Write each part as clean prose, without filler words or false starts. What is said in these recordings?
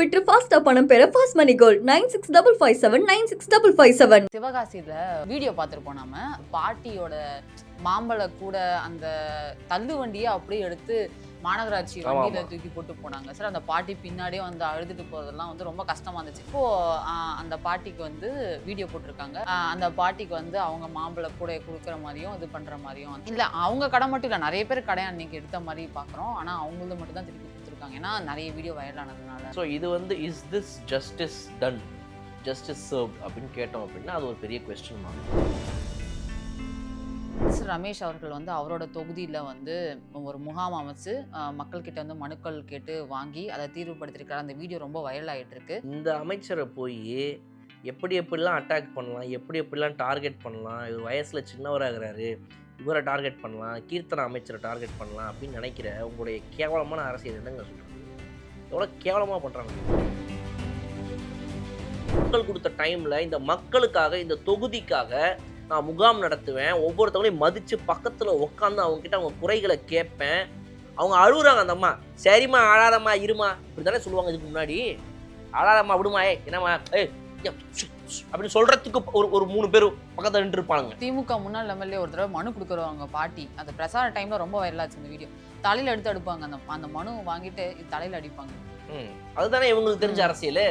விட்டு ஃபாஸ்டா பணம் பெற ஃபாஸ்ட் மணி கோல்ட் 9655796557. சிவகாசியில் வீடியோ பார்த்துருப்போம் நாம. பாட்டியோட மாம்பழ கூட அந்த தள்ளு வண்டியை அப்படியே எடுத்து மாநகராட்சி வண்டியில தூக்கி போட்டு போனாங்க சார். அந்த பாட்டி பின்னாடியே வந்து அழுதுட்டு போறதெல்லாம் வந்து ரொம்ப கஷ்டமா இருந்துச்சு. இப்போ அந்த பாட்டிக்கு வந்து வீடியோ போட்டிருக்காங்க. அந்த பாட்டிக்கு வந்து அவங்க மாம்பழ கூட கொடுக்குற மாதிரியும் இது பண்ற மாதிரியும் இல்ல, அவங்க கடை மட்டும் இல்ல, நிறைய பேர் கடை அன்னைக்கு எடுத்த மாதிரி பாக்குறோம். ஆனா அவங்களது மட்டும் தான் திருப்பி கொடுத்துருக்காங்க, ஏன்னா நிறைய வீடியோ வைரல் ஆனதுனால. ஸோ இது வந்து is this justice done, justice served அப்படின்னு கேட்டோம் அப்படின்னா அது ஒரு பெரிய கொஸ்டின் மார்க். ரமேஷ் அவர்கள் வந்து அவரோட தொகுதியில் வந்து ஒரு முகாம் அமைச்சு மக்கள்கிட்ட வந்து மனுக்கள் கேட்டு வாங்கி அதை தீர்வுபடுத்திருக்காரு. அந்த வீடியோ ரொம்ப வைரல் ஆகிட்டு இருக்கு. இந்த அமைச்சரை போய் எப்படிலாம் அட்டாக் பண்ணலாம், எப்படிலாம் டார்கெட் பண்ணலாம், இவர் வயசில் சின்னவராகிறாரு, இவரை டார்கெட் பண்ணலாம், கீர்த்தனா அமைச்சரை டார்கெட் பண்ணலாம் அப்படின்னு நினைக்கிற உங்களுடைய கேவலமான அரசியல் என்னங்க சொல்கிறாங்க? எவ்வளோ கேவலமாக பண்ணுறாங்க. மக்கள் கொடுத்த டைமில் இந்த மக்களுக்காக, இந்த தொகுதிக்காக நான் முகாம் நடத்துவேன், ஒவ்வொருத்தவங்களையும் மதித்து பக்கத்தில் உட்காந்து அவங்ககிட்ட அவங்க குறைகளை கேட்பேன். அவங்க அழுகுறாங்க, அந்த அம்மா சரிம்மா அழாதம்மா இருமா இப்படி தானே சொல்லுவாங்க. இதுக்கு முன்னாடி அழாதம்மா விடுமா, என்னம்மா அப்படின்னு சொல்றதுக்கு ஒரு 3 பேர் பக்கத்தில் நின்று இருப்பாங்க. திமுக முன்னாள் எம்எல்ஏ ஒரு தடவை மனு கொடுக்குறவங்க பாட்டி, அந்த பிரசார டைம்ல ரொம்ப வைரலாச்சு இந்த வீடியோ. தலையில எடுத்து அடிப்பாங்க, அந்த மனு வாங்கிட்டு தலையில அடிப்பாங்க. அதுதானே இவங்களுக்கு தெரிஞ்ச அரசியல்.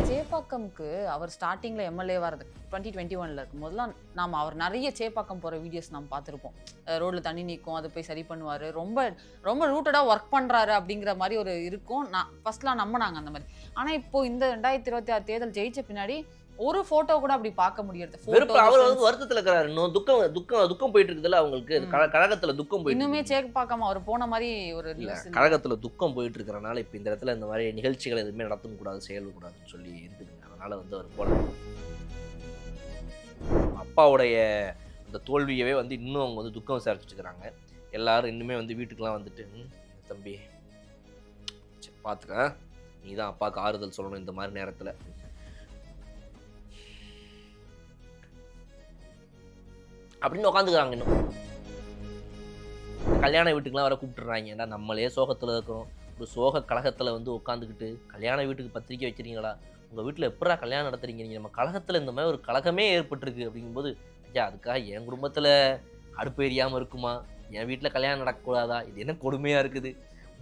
சேப்பாக்கம்க்கு அவர் ஸ்டார்டிங்ல எம்எல்ஏ வரது 2021 இருக்கும் போதெல்லாம் அவர் நிறைய சேப்பாக்கம் போற வீடியோஸ் நாம் பார்த்துருப்போம். ரோட்ல தண்ணி நிற்கும், அதை போய் சரி பண்ணுவாரு, ரொம்ப ரொம்ப ரூட்டடா ஒர்க் பண்றாரு அப்படிங்கிற மாதிரி ஒரு இருக்கும். நான் ஃபர்ஸ்ட்லாம் நம்பினாங்க அந்த மாதிரி. ஆனா இப்போ இந்த 2026 தேர்தல் ஜெயிச்ச பின்னாடி ஒரு போட்டோ கூட அப்படி பார்க்க முடியாது. அவர் வந்து வருத்தத்துல இருக்கிறாரு, துக்கம் போயிட்டு இருக்குதுல்ல அவங்களுக்கு. கழகத்துல துக்கம் போயிட்டு இன்னுமே சேப்பாக்கம் அவர் போன மாதிரி ஒரு கழகத்துல துக்கம் போயிட்டு இருக்கிறனால இப்ப இந்த இடத்துல இந்த மாதிரி நிகழ்ச்சிகள் எதுவுமே நடத்தணும் கூடாது, செயல்படக்கூடாதுன்னு சொல்லி இருக்குதுங்க. அதனால வந்து அவர் போல அப்பாவுடைய அந்த தோல்வியவே வந்து இன்னும் அவங்க வந்து துக்கம் விசாரிச்சுட்டு இருக்கிறாங்க. எல்லாரும் இன்னுமே வந்து வீட்டுக்கெல்லாம் வந்துட்டு தம்பி பார்த்துக்க, நீ தான் அப்பாவுக்கு ஆறுதல் சொல்லணும் இந்த மாதிரி நேரத்தில் அப்படின்னு உட்காந்துக்கிறாங்க. இன்னும் கல்யாண வீட்டுக்கெல்லாம் வர கூப்பிட்டுறாங்க. ஏன்னா நம்மளே சோகத்தில் இருக்கிறோம், ஒரு சோக கழகத்தில் வந்து உட்காந்துக்கிட்டு கல்யாண வீட்டுக்கு பத்திரிக்கை வச்சுருங்களா, உங்கள் வீட்டில் எப்படா கல்யாணம் நடத்துறீங்க, நீங்கள் நம்ம கழகத்தில் இந்த மாதிரி ஒரு கழகமே ஏற்பட்டுருக்கு அப்படிங்கும்போது, ஐயா அதுக்காக என் குடும்பத்தில் அடுப்பு எரியாமல் இருக்குமா, என் வீட்டில் கல்யாணம் நடக்கக்கூடாதா, இது என்ன கொடுமையாக இருக்குது.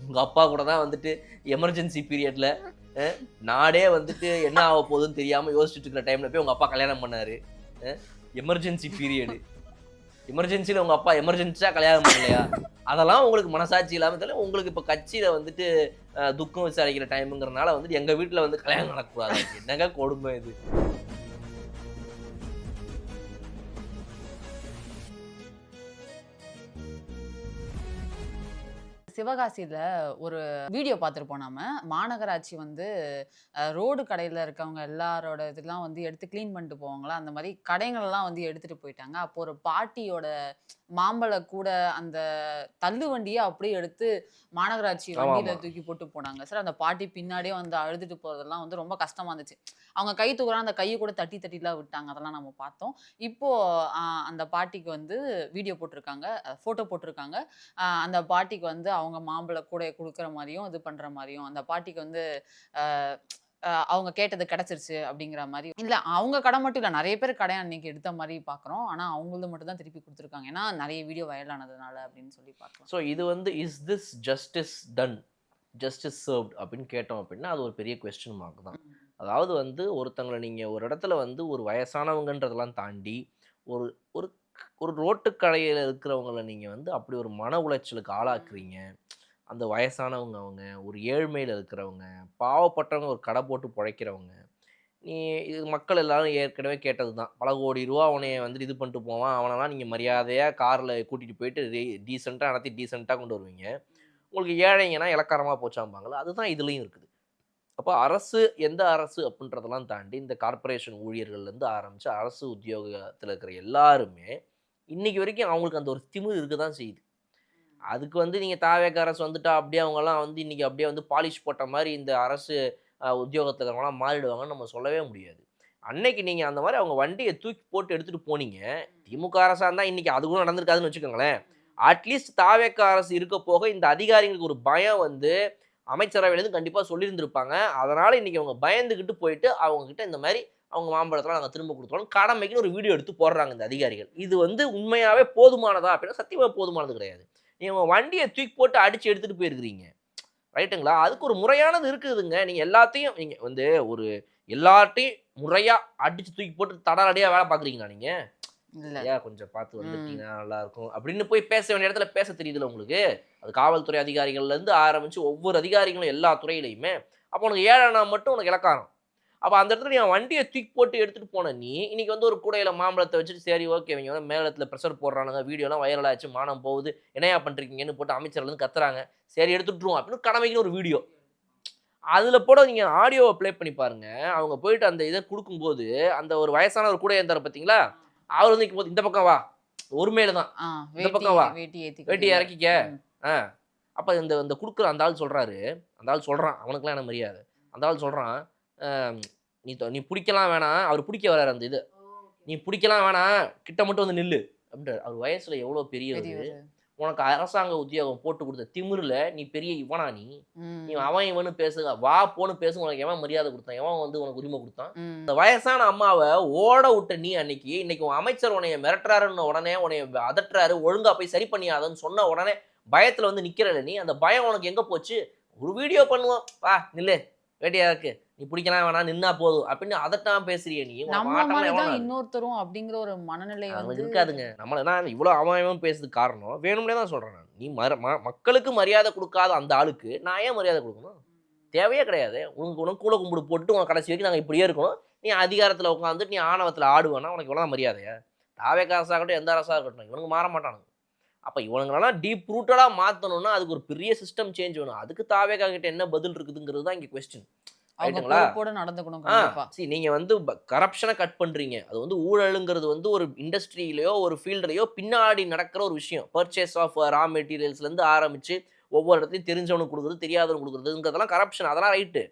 உங்கள் அப்பா கூட தான் வந்துட்டு எமர்ஜென்சி பீரியடில் நாடே வந்துட்டு என்ன ஆக போகுதுன்னு தெரியாமல் யோசிச்சுட்டு இருக்கிற டைமில் போய் உங்கள் அப்பா கல்யாணம் பண்ணார். எமர்ஜென்சி பீரியடு, எமர்ஜென்சியில் உங்கள் அப்பா எமர்ஜென்சியாக கல்யாணம் பண்ணலையா, அதெல்லாம் உங்களுக்கு மனசாட்சி இல்லாமல் தெரியல. உங்களுக்கு இப்போ கட்சியில் வந்துட்டு துக்கம் விசாரிக்கிற டைமுங்கிறனால வந்துட்டு எங்கள் வீட்டில் வந்து கல்யாணம் நடக்கக்கூடாது. என்னங்க கொடுமை இது. சிவகாசியில் ஒரு வீடியோ பார்த்துருப்போம் நாம. மாநகராட்சி வந்து ரோடு கடையில் இருக்கவங்க எல்லாரோட இதெல்லாம் வந்து எடுத்து க்ளீன் பண்ணிட்டு போவாங்களா, அந்த மாதிரி கடைகளெல்லாம் வந்து எடுத்துகிட்டு போயிட்டாங்க. அப்போ ஒரு பாட்டியோட மாம்பழ கூட அந்த தள்ளு வண்டியை அப்படியே எடுத்து மாநகராட்சி வண்டியில் தூக்கி போட்டு போனாங்க சார். அந்த பாட்டி பின்னாடியே வந்து அழுதுட்டு போகிறதெல்லாம் வந்து ரொம்ப கஷ்டமாக இருந்துச்சு. அவங்க கை தூக்குறாங்க, அந்த கையை கூட தட்டிலாம் விட்டாங்க, அதெல்லாம் நம்ம பார்த்தோம். இப்போது அந்த பாட்டிக்கு வந்து வீடியோ போட்டிருக்காங்க, ஃபோட்டோ போட்டிருக்காங்க. அந்த பாட்டிக்கு வந்து அவங்க மாம்பழ கூட கொடுக்குற மாதிரியும் இது பண்ணுற மாதிரியும், அந்த பாட்டிக்கு வந்து அவங்க கேட்டது கிடைச்சிருச்சு அப்படிங்கிற மாதிரி. இல்லை, அவங்க கடை மட்டும் இல்லை, நிறைய பேர் கடை அன்னைக்கு எடுத்த மாதிரி பார்க்குறோம். ஆனால் அவங்களது மட்டும் தான் திருப்பி கொடுத்துருக்காங்க, ஏன்னா நிறைய வீடியோ வைரல் ஆனதுனால அப்படின்னு சொல்லி பார்க்கலாம். ஸோ இது வந்து is this justice done, justice served அப்படின்னு கேட்டோம் அப்படின்னா அது ஒரு பெரிய கொஸ்டின் மார்க் தான். அதாவது வந்து ஒருத்தங்களை நீங்கள் ஒரு இடத்துல வந்து ஒரு வயசானவங்கன்றதெல்லாம் தாண்டி ஒரு ஒரு ஒரு ரோட்டுக்கடையில் இருக்கிறவங்கள நீங்கள் வந்து அப்படி ஒரு மன உளைச்சலுக்கு ஆளாக்குறீங்க. அந்த வயசானவங்க, அவங்க ஒரு ஏழ்மையில் இருக்கிறவங்க, பாவப்பட்டவங்க, ஒரு கடை போட்டு பிழைக்கிறவங்க. இது மக்கள் எல்லாரும் ஏற்கனவே கேட்டது தான். பல கோடி ரூபா அவனைய வந்துட்டு இது பண்ணிட்டு போவான், அவனெல்லாம் நீங்கள் மரியாதையாக காரில் கூட்டிகிட்டு போயிட்டு டீசெண்டாக நடத்தி டீசெண்டாக கொண்டு வருவீங்க. உங்களுக்கு ஏழைங்கன்னா இலக்காரமாக போச்சாம்பாங்களா, அதுதான் இதுலேயும் இருக்குது. அப்போ அரசு எந்த அரசு அப்படின்றதெல்லாம் தாண்டி இந்த கார்பரேஷன் ஊழியர்கள்லேருந்து ஆரம்பித்து அரசு உத்தியோகத்தில் இருக்கிற எல்லாருமே இன்றைக்கி வரைக்கும் அவங்களுக்கு அந்த ஒரு திமிரு இருக்க தான் செய்யுது. அதுக்கு வந்து நீங்கள் தாவேக அரசு வந்துட்டா அப்படியே அவங்கெல்லாம் வந்து இன்றைக்கி அப்படியே வந்து பாலிஷ் போட்ட மாதிரி இந்த அரசு உத்தியோகத்தில் இருக்கிறவங்களாம் மாறிடுவாங்கன்னு நம்ம சொல்லவே முடியாது. அன்னைக்கு நீங்கள் அந்த மாதிரி அவங்க வண்டியை தூக்கி போட்டு எடுத்துகிட்டு போனீங்க. திமுக அரசாக இருந்தால் இன்றைக்கி அது கூட நடந்திருக்காதுன்னு வச்சுக்கோங்களேன். அட்லீஸ்ட் தாவேக அரசு இருக்க போக இந்த அதிகாரிகளுக்கு ஒரு பயம் வந்து அமைச்சரவையிலேருந்து கண்டிப்பாக சொல்லியிருந்திருப்பாங்க. அதனால் இன்றைக்கி அவங்க பயந்துக்கிட்டு போயிட்டு அவங்கக்கிட்ட இந்த மாதிரி அவங்க மாம்பழத்தெல்லாம் நாங்கள் திரும்ப கொடுத்தோம் கடமைக்குன்னு ஒரு வீடியோ எடுத்து போடுறாங்க இந்த அதிகாரிகள். இது வந்து உண்மையாகவே போதுமானதா அப்படின்னா சத்தியமாக போதுமானது கிடையாது. நீங்கள் வண்டியை தூக்கி போட்டு அடித்து எடுத்துகிட்டு போயிருக்கிறீங்க ரைட்டுங்களா? அதுக்கு ஒரு முறையானது இருக்குதுங்க. நீங்கள் எல்லாத்தையும் நீங்கள் வந்து ஒரு எல்லாத்தையும் முறையாக அடித்து தூக்கி போட்டு தடாலடியாக வேலை பார்க்குறீங்களா நீங்கள்? ஐயா கொஞ்சம் பார்த்து வந்துட்டீங்கன்னா நல்லா இருக்கும் அப்படின்னு போய் பேச வேண்டிய இடத்துல பேச தெரியுதுல உங்களுக்கு. அது காவல்துறை அதிகாரிகள்லேருந்து ஆரம்பித்து ஒவ்வொரு அதிகாரிகளும் எல்லா துறையிலையுமே. அப்போ உனக்கு ஏழனா மட்டும் உனக்கு இலக்காரம். அப்போ அந்த இடத்துல நீ வண்டியை தூக்கி போட்டு எடுத்துகிட்டு போன நீ இன்னைக்கு வந்து ஒரு கூடையில் மாம்பழத்தை வச்சுட்டு சரி ஓகே இவங்க வந்து மேலத்தில் ப்ரெஷர் போடுறானுங்க வீடியோலாம் வைரல் ஆச்சு மானம் போகுது என்னையா பண்ணுறீங்கன்னு போட்டு அமைச்சர்லேருந்து கத்துறாங்க சரி எடுத்துட்டுருவோம் அப்படின்னு கடமைக்குன்னு ஒரு வீடியோ. அதில் போட நீங்கள் ஆடியோவை ப்ளே பண்ணி பாருங்க. அவங்க போயிட்டு அந்த இதை கொடுக்கும்போது அந்த ஒரு வயசான ஒரு கூட இருந்தார் பார்த்தீங்களா, அவர் வந்து போது இந்த பக்கம் வா ஒரு மேல தான் இந்த பக்கம் வா வேட்டி இறக்கிக்க. அப்போ இந்த இந்த கொடுக்குற அந்த ஆள் சொல்கிறாரு, அந்த ஆள் சொல்கிறான் அவனுக்குலாம் என்ன மரியாதை. அந்த ஆள் சொல்கிறான் நீ பிடிக்கலாம் வேணாம், அவர் பிடிக்க வர்றாரு அந்த இது. நீ பிடிக்கலாம் வேணாம் கிட்ட மட்டும் வந்து நில்லு அப்படின்றார். அவர் வயசுல எவ்வளோ பெரியவர். உனக்கு அரசாங்க உத்தியோகம் போட்டு கொடுத்த திமிரில் நீ பெரிய இவனா நீ அவன் இவனு பேசுங்க வா போன்னு பேசு உனக்கு எவன் மரியாதை கொடுத்தான் எவன் வந்து உனக்கு உரிமை கொடுத்தான். இந்த வயசான அம்மாவை ஓட விட்ட நீ அன்னைக்கு இன்னைக்கு உன் அமைச்சர் உன்னைய மிரட்டுறாருன்னு உடனே உன்னைய அதட்டுறாரு ஒழுங்கா போய் சரி பண்ணியாதன்னு சொன்ன உடனே பயத்துல வந்து நிக்கிறல நீ. அந்த பயம் உனக்கு எங்க போச்சு? ஒரு வீடியோ பண்ணுவோம் வா நில்லு வேட்டியா இருக்கு நீ பிடிக்கலாம் வேணாம் நின்னா போதும் அப்படின்னு அதட்டாம பேசுறிய நீ. இன்னொருத்தரும் அப்படிங்கிற ஒரு மனநிலை இருக்காதுங்க. நம்மள இவ்வளவு அவன் பேசுறதுக்கு காரணம் வேணும்னே தான் சொல்றேன் நான். நீ மக்களுக்கு மரியாதை கொடுக்காத அந்த ஆளுக்கு நான் ஏன் மரியாதை கொடுக்கணும்? தேவையே கிடையாது. உனக்கு கூட கும்பிடு போட்டு உனக்கு கடைசி வரைக்கும் நாங்கள் இப்படியே இருக்கணும். நீ அதிகாரத்தில் உட்காந்துட்டு நீ ஆணவத்தில் ஆடுவேன்னா உனக்கு எவ்வளோ மரியாதையா? தாவேக அரசாக இருக்கட்டும் எந்த அரசாக இருக்கட்டும் இவனுக்கு மாற மாட்டானுங்க. அப்போ இவனுங்களெல்லாம் டீப் ரூட்டடாக மாற்றணும்னா அதுக்கு ஒரு பெரிய சிஸ்டம் சேஞ்ச் வேணும். அதுக்கு தாவேகா கிட்ட என்ன பதில் இருக்குதுங்கிறது தான் இங்கே கொஸ்டின். நீங்க வந்து கரப்ஷனை கட் பண்றீங்க. அது வந்து ஊழலுங்கிறது வந்து ஒரு இண்டஸ்ட்ரியிலயோ ஒரு ஃபீல்ட்லயோ பின்னாடி நடக்கிற ஒரு விஷயம். பர்ச்சேஸ் ஆஃப் ரா மெட்டீரியல்ஸ்ல இருந்து ஆரம்பிச்சு ஒவ்வொரு இடத்துலையும் தெரிஞ்சவனுக்கு கொடுக்குறது தெரியாதவனுக்கு கொடுக்குறதுங்கிறதெல்லாம் கரப்ஷன். அதெல்லாம் ரைட்டு.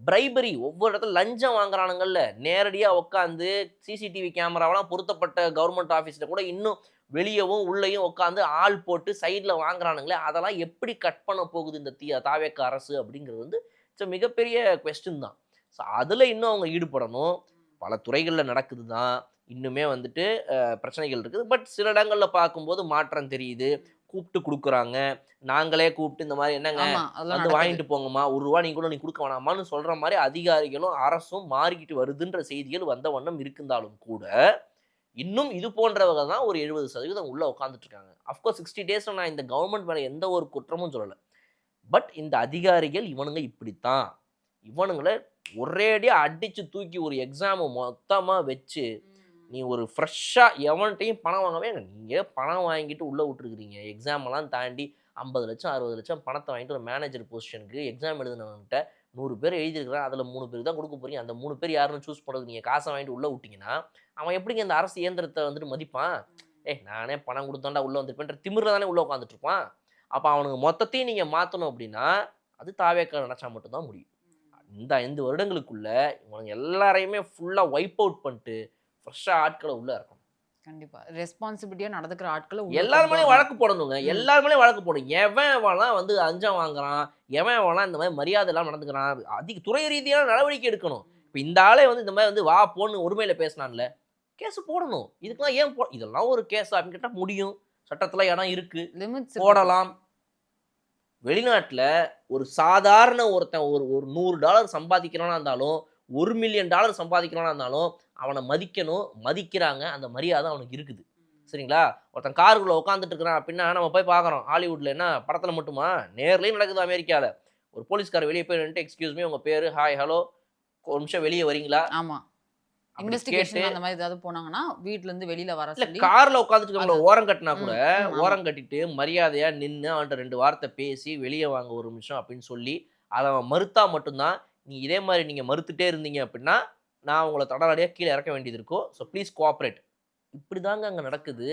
பிரைபரி ஒவ்வொரு இடத்துல லஞ்சம் வாங்குறானுங்கல்ல நேரடியாக உட்காந்து சிசிடிவி கேமராவெல்லாம் பொருத்தப்பட்ட கவர்மெண்ட் ஆஃபீஸில் கூட இன்னும் வெளியவும் உள்ளேயும் உட்காந்து ஆள் போட்டு சைடில் வாங்குறானுங்களே அதெல்லாம் எப்படி கட் பண்ண போகுது இந்த தாவேக அரசு அப்படிங்கிறது வந்து மிகப்பெரிய கொஸ்டின் தான். ஸோ அதில் இன்னும் அவங்க ஈடுபடணும். பல துறைகளில் நடக்குது தான் இன்னுமே வந்துட்டு பிரச்சனைகள் இருக்குது. பட் சில இடங்களில் பார்க்கும்போது மாற்றம் தெரியுது. கூப்பிட்டு கொடுக்குறாங்க. நாங்களே கூப்பிட்டு இந்த மாதிரி என்னங்க வந்து வாங்கிட்டு போங்கம்மா ₹1 நீ கூட நீ கொடுக்க வேணாமான்னு சொல்கிற மாதிரி அதிகாரிகளும் அரசும் மாறிக்கிட்டு வருதுன்ற செய்திகள் வந்த வண்ணம் இருந்தாலும் கூட இன்னும் இது போன்றவங்க தான் ஒரு 70% உள்ளே உட்காந்துட்டு இருக்காங்க. அஃப்கோர்ஸ் 60 டேஸில் நான் இந்த கவர்மெண்ட் மேலே எந்த ஒரு குற்றமும் சொல்லலை. பட் இந்த அதிகாரிகள் இவனுங்க இப்படித்தான் இவனுங்களை ஒரேடியாக அடித்து தூக்கி ஒரு எக்ஸாமை மொத்தமாக வச்சு நீ ஒரு ஃப்ரெஷ்ஷாக எவன்கிட்டையும் பணம் வாங்கவே நீங்கள் பணம் வாங்கிட்டு உள்ளே விட்டுருக்குறீங்க. எக்ஸாமெல்லாம் தாண்டி 50 லட்சம் 60 லட்சம் பணத்தை வாங்கிட்டு ஒரு மேனேஜர் பொசிஷனுக்கு எக்ஸாம் எழுதினவன்கிட்ட 100 பேர் எழுதியிருக்கிறான். அதில் 3 பேருக்கு தான் கொடுக்க போகிறீங்க. அந்த 3 பேர் யாருன்னு சூஸ் பண்ணுறது நீங்கள் காசை வாங்கிட்டு உள்ளே விட்டிங்கன்னா அவன் எப்படிங்க இந்த அரசு இயந்திரத்தை வந்துட்டு மதிப்பான்? நானே பணம் கொடுத்தாண்டா உள்ளே வந்துருப்பேன்ற திமிரில் தானே உள்ளே உட்காந்துட்டு இருப்பான். அப்போ அவனுக்கு மொத்தத்தையும் நீங்கள் மாற்றணும் அப்படின்னா அது தாவேக்கா நினச்சா மட்டும்தான் முடியும். இந்த 5 வருடங்களுக்குள்ள இவனுங்க எல்லாரையுமே ஃபுல்லாக வைப் அவுட் பண்ணிட்டு ஃப்ரெஷ்ஷாக ஆட்களை உள்ளே இருக்கணும். கண்டிப்பாக ரெஸ்பான்சிபிலிட்டியாக நடந்துக்கிற ஆட்களை எல்லாருமே வழக்கு போடணுங்க. எல்லாருமே வழக்கு போடணும். எவன் வந்து அஞ்சம் வாங்குறான் எவன் இந்த மாதிரி மரியாதை எல்லாம் நடந்துக்கிறான் அதிக துறை ரீதியான நடவடிக்கை எடுக்கணும். இப்போ இந்த ஆளே வந்து இந்த மாதிரி வந்து வா போன்னு ஒருமையில் பேசினான்ல கேஸ் போடணும். இதுக்கெல்லாம் ஏன் இதெல்லாம் ஒரு கேஸ் அப்படின்னு கேட்டால் முடியும். சட்டத்தில் இடம் இருக்கு போடலாம். வெளிநாட்டில் ஒரு சாதாரண ஒருத்தன் ஒரு $100 சம்பாதிக்கிறானா இருந்தாலும் $1 மில்லியன் சம்பாதிக்கிறானா இருந்தாலும் அவனை மதிக்கணும். மதிக்கிறாங்க. அந்த மரியாதை அவனுக்கு இருக்குது. சரிங்களா? ஒருத்தன் காருக்குள்ளே உட்காந்துட்டு இருக்கிறான் அப்படின்னா நம்ம போய் பார்க்குறோம். ஹாலிவுட்டில் என்ன படத்தில் மட்டுமா நேர்லேயும் நடக்குது. அமெரிக்காவில் ஒரு போலீஸ்கார் வெளியே போய் நின்றுட்டு எக்ஸ்கியூஸ் மீ உங்கள் பேர் ஹாய் ஹலோ ஒரு நிமிஷம் வெளியே வரீங்களா? ஆமாம் இன்வெஸ்டிகேஷன் அந்த மாதிரி ஏதாவது போனாங்கன்னா வீட்ல இருந்து வெளியில வர சொல்லி கார்ல உட்காந்துட்டு ஓரம் கட்டினா கூட ஓரம் கட்டிட்டு மரியாதையா நின்று அவன்கிட்ட 2 வார்த்தை பேசி வெளியே வாங்க ஒரு நிமிஷம் அப்படின்னு சொல்லி அதை அவன் மறுத்தா மட்டும்தான். நீ இதே மாதிரி நீங்க மறுத்துட்டே இருந்தீங்க அப்படின்னா நான் உங்களை தடலடியா கீழே இறக்க வேண்டியது இருக்கும். So please cooperate. இப்படிதாங்க அங்கே நடக்குது.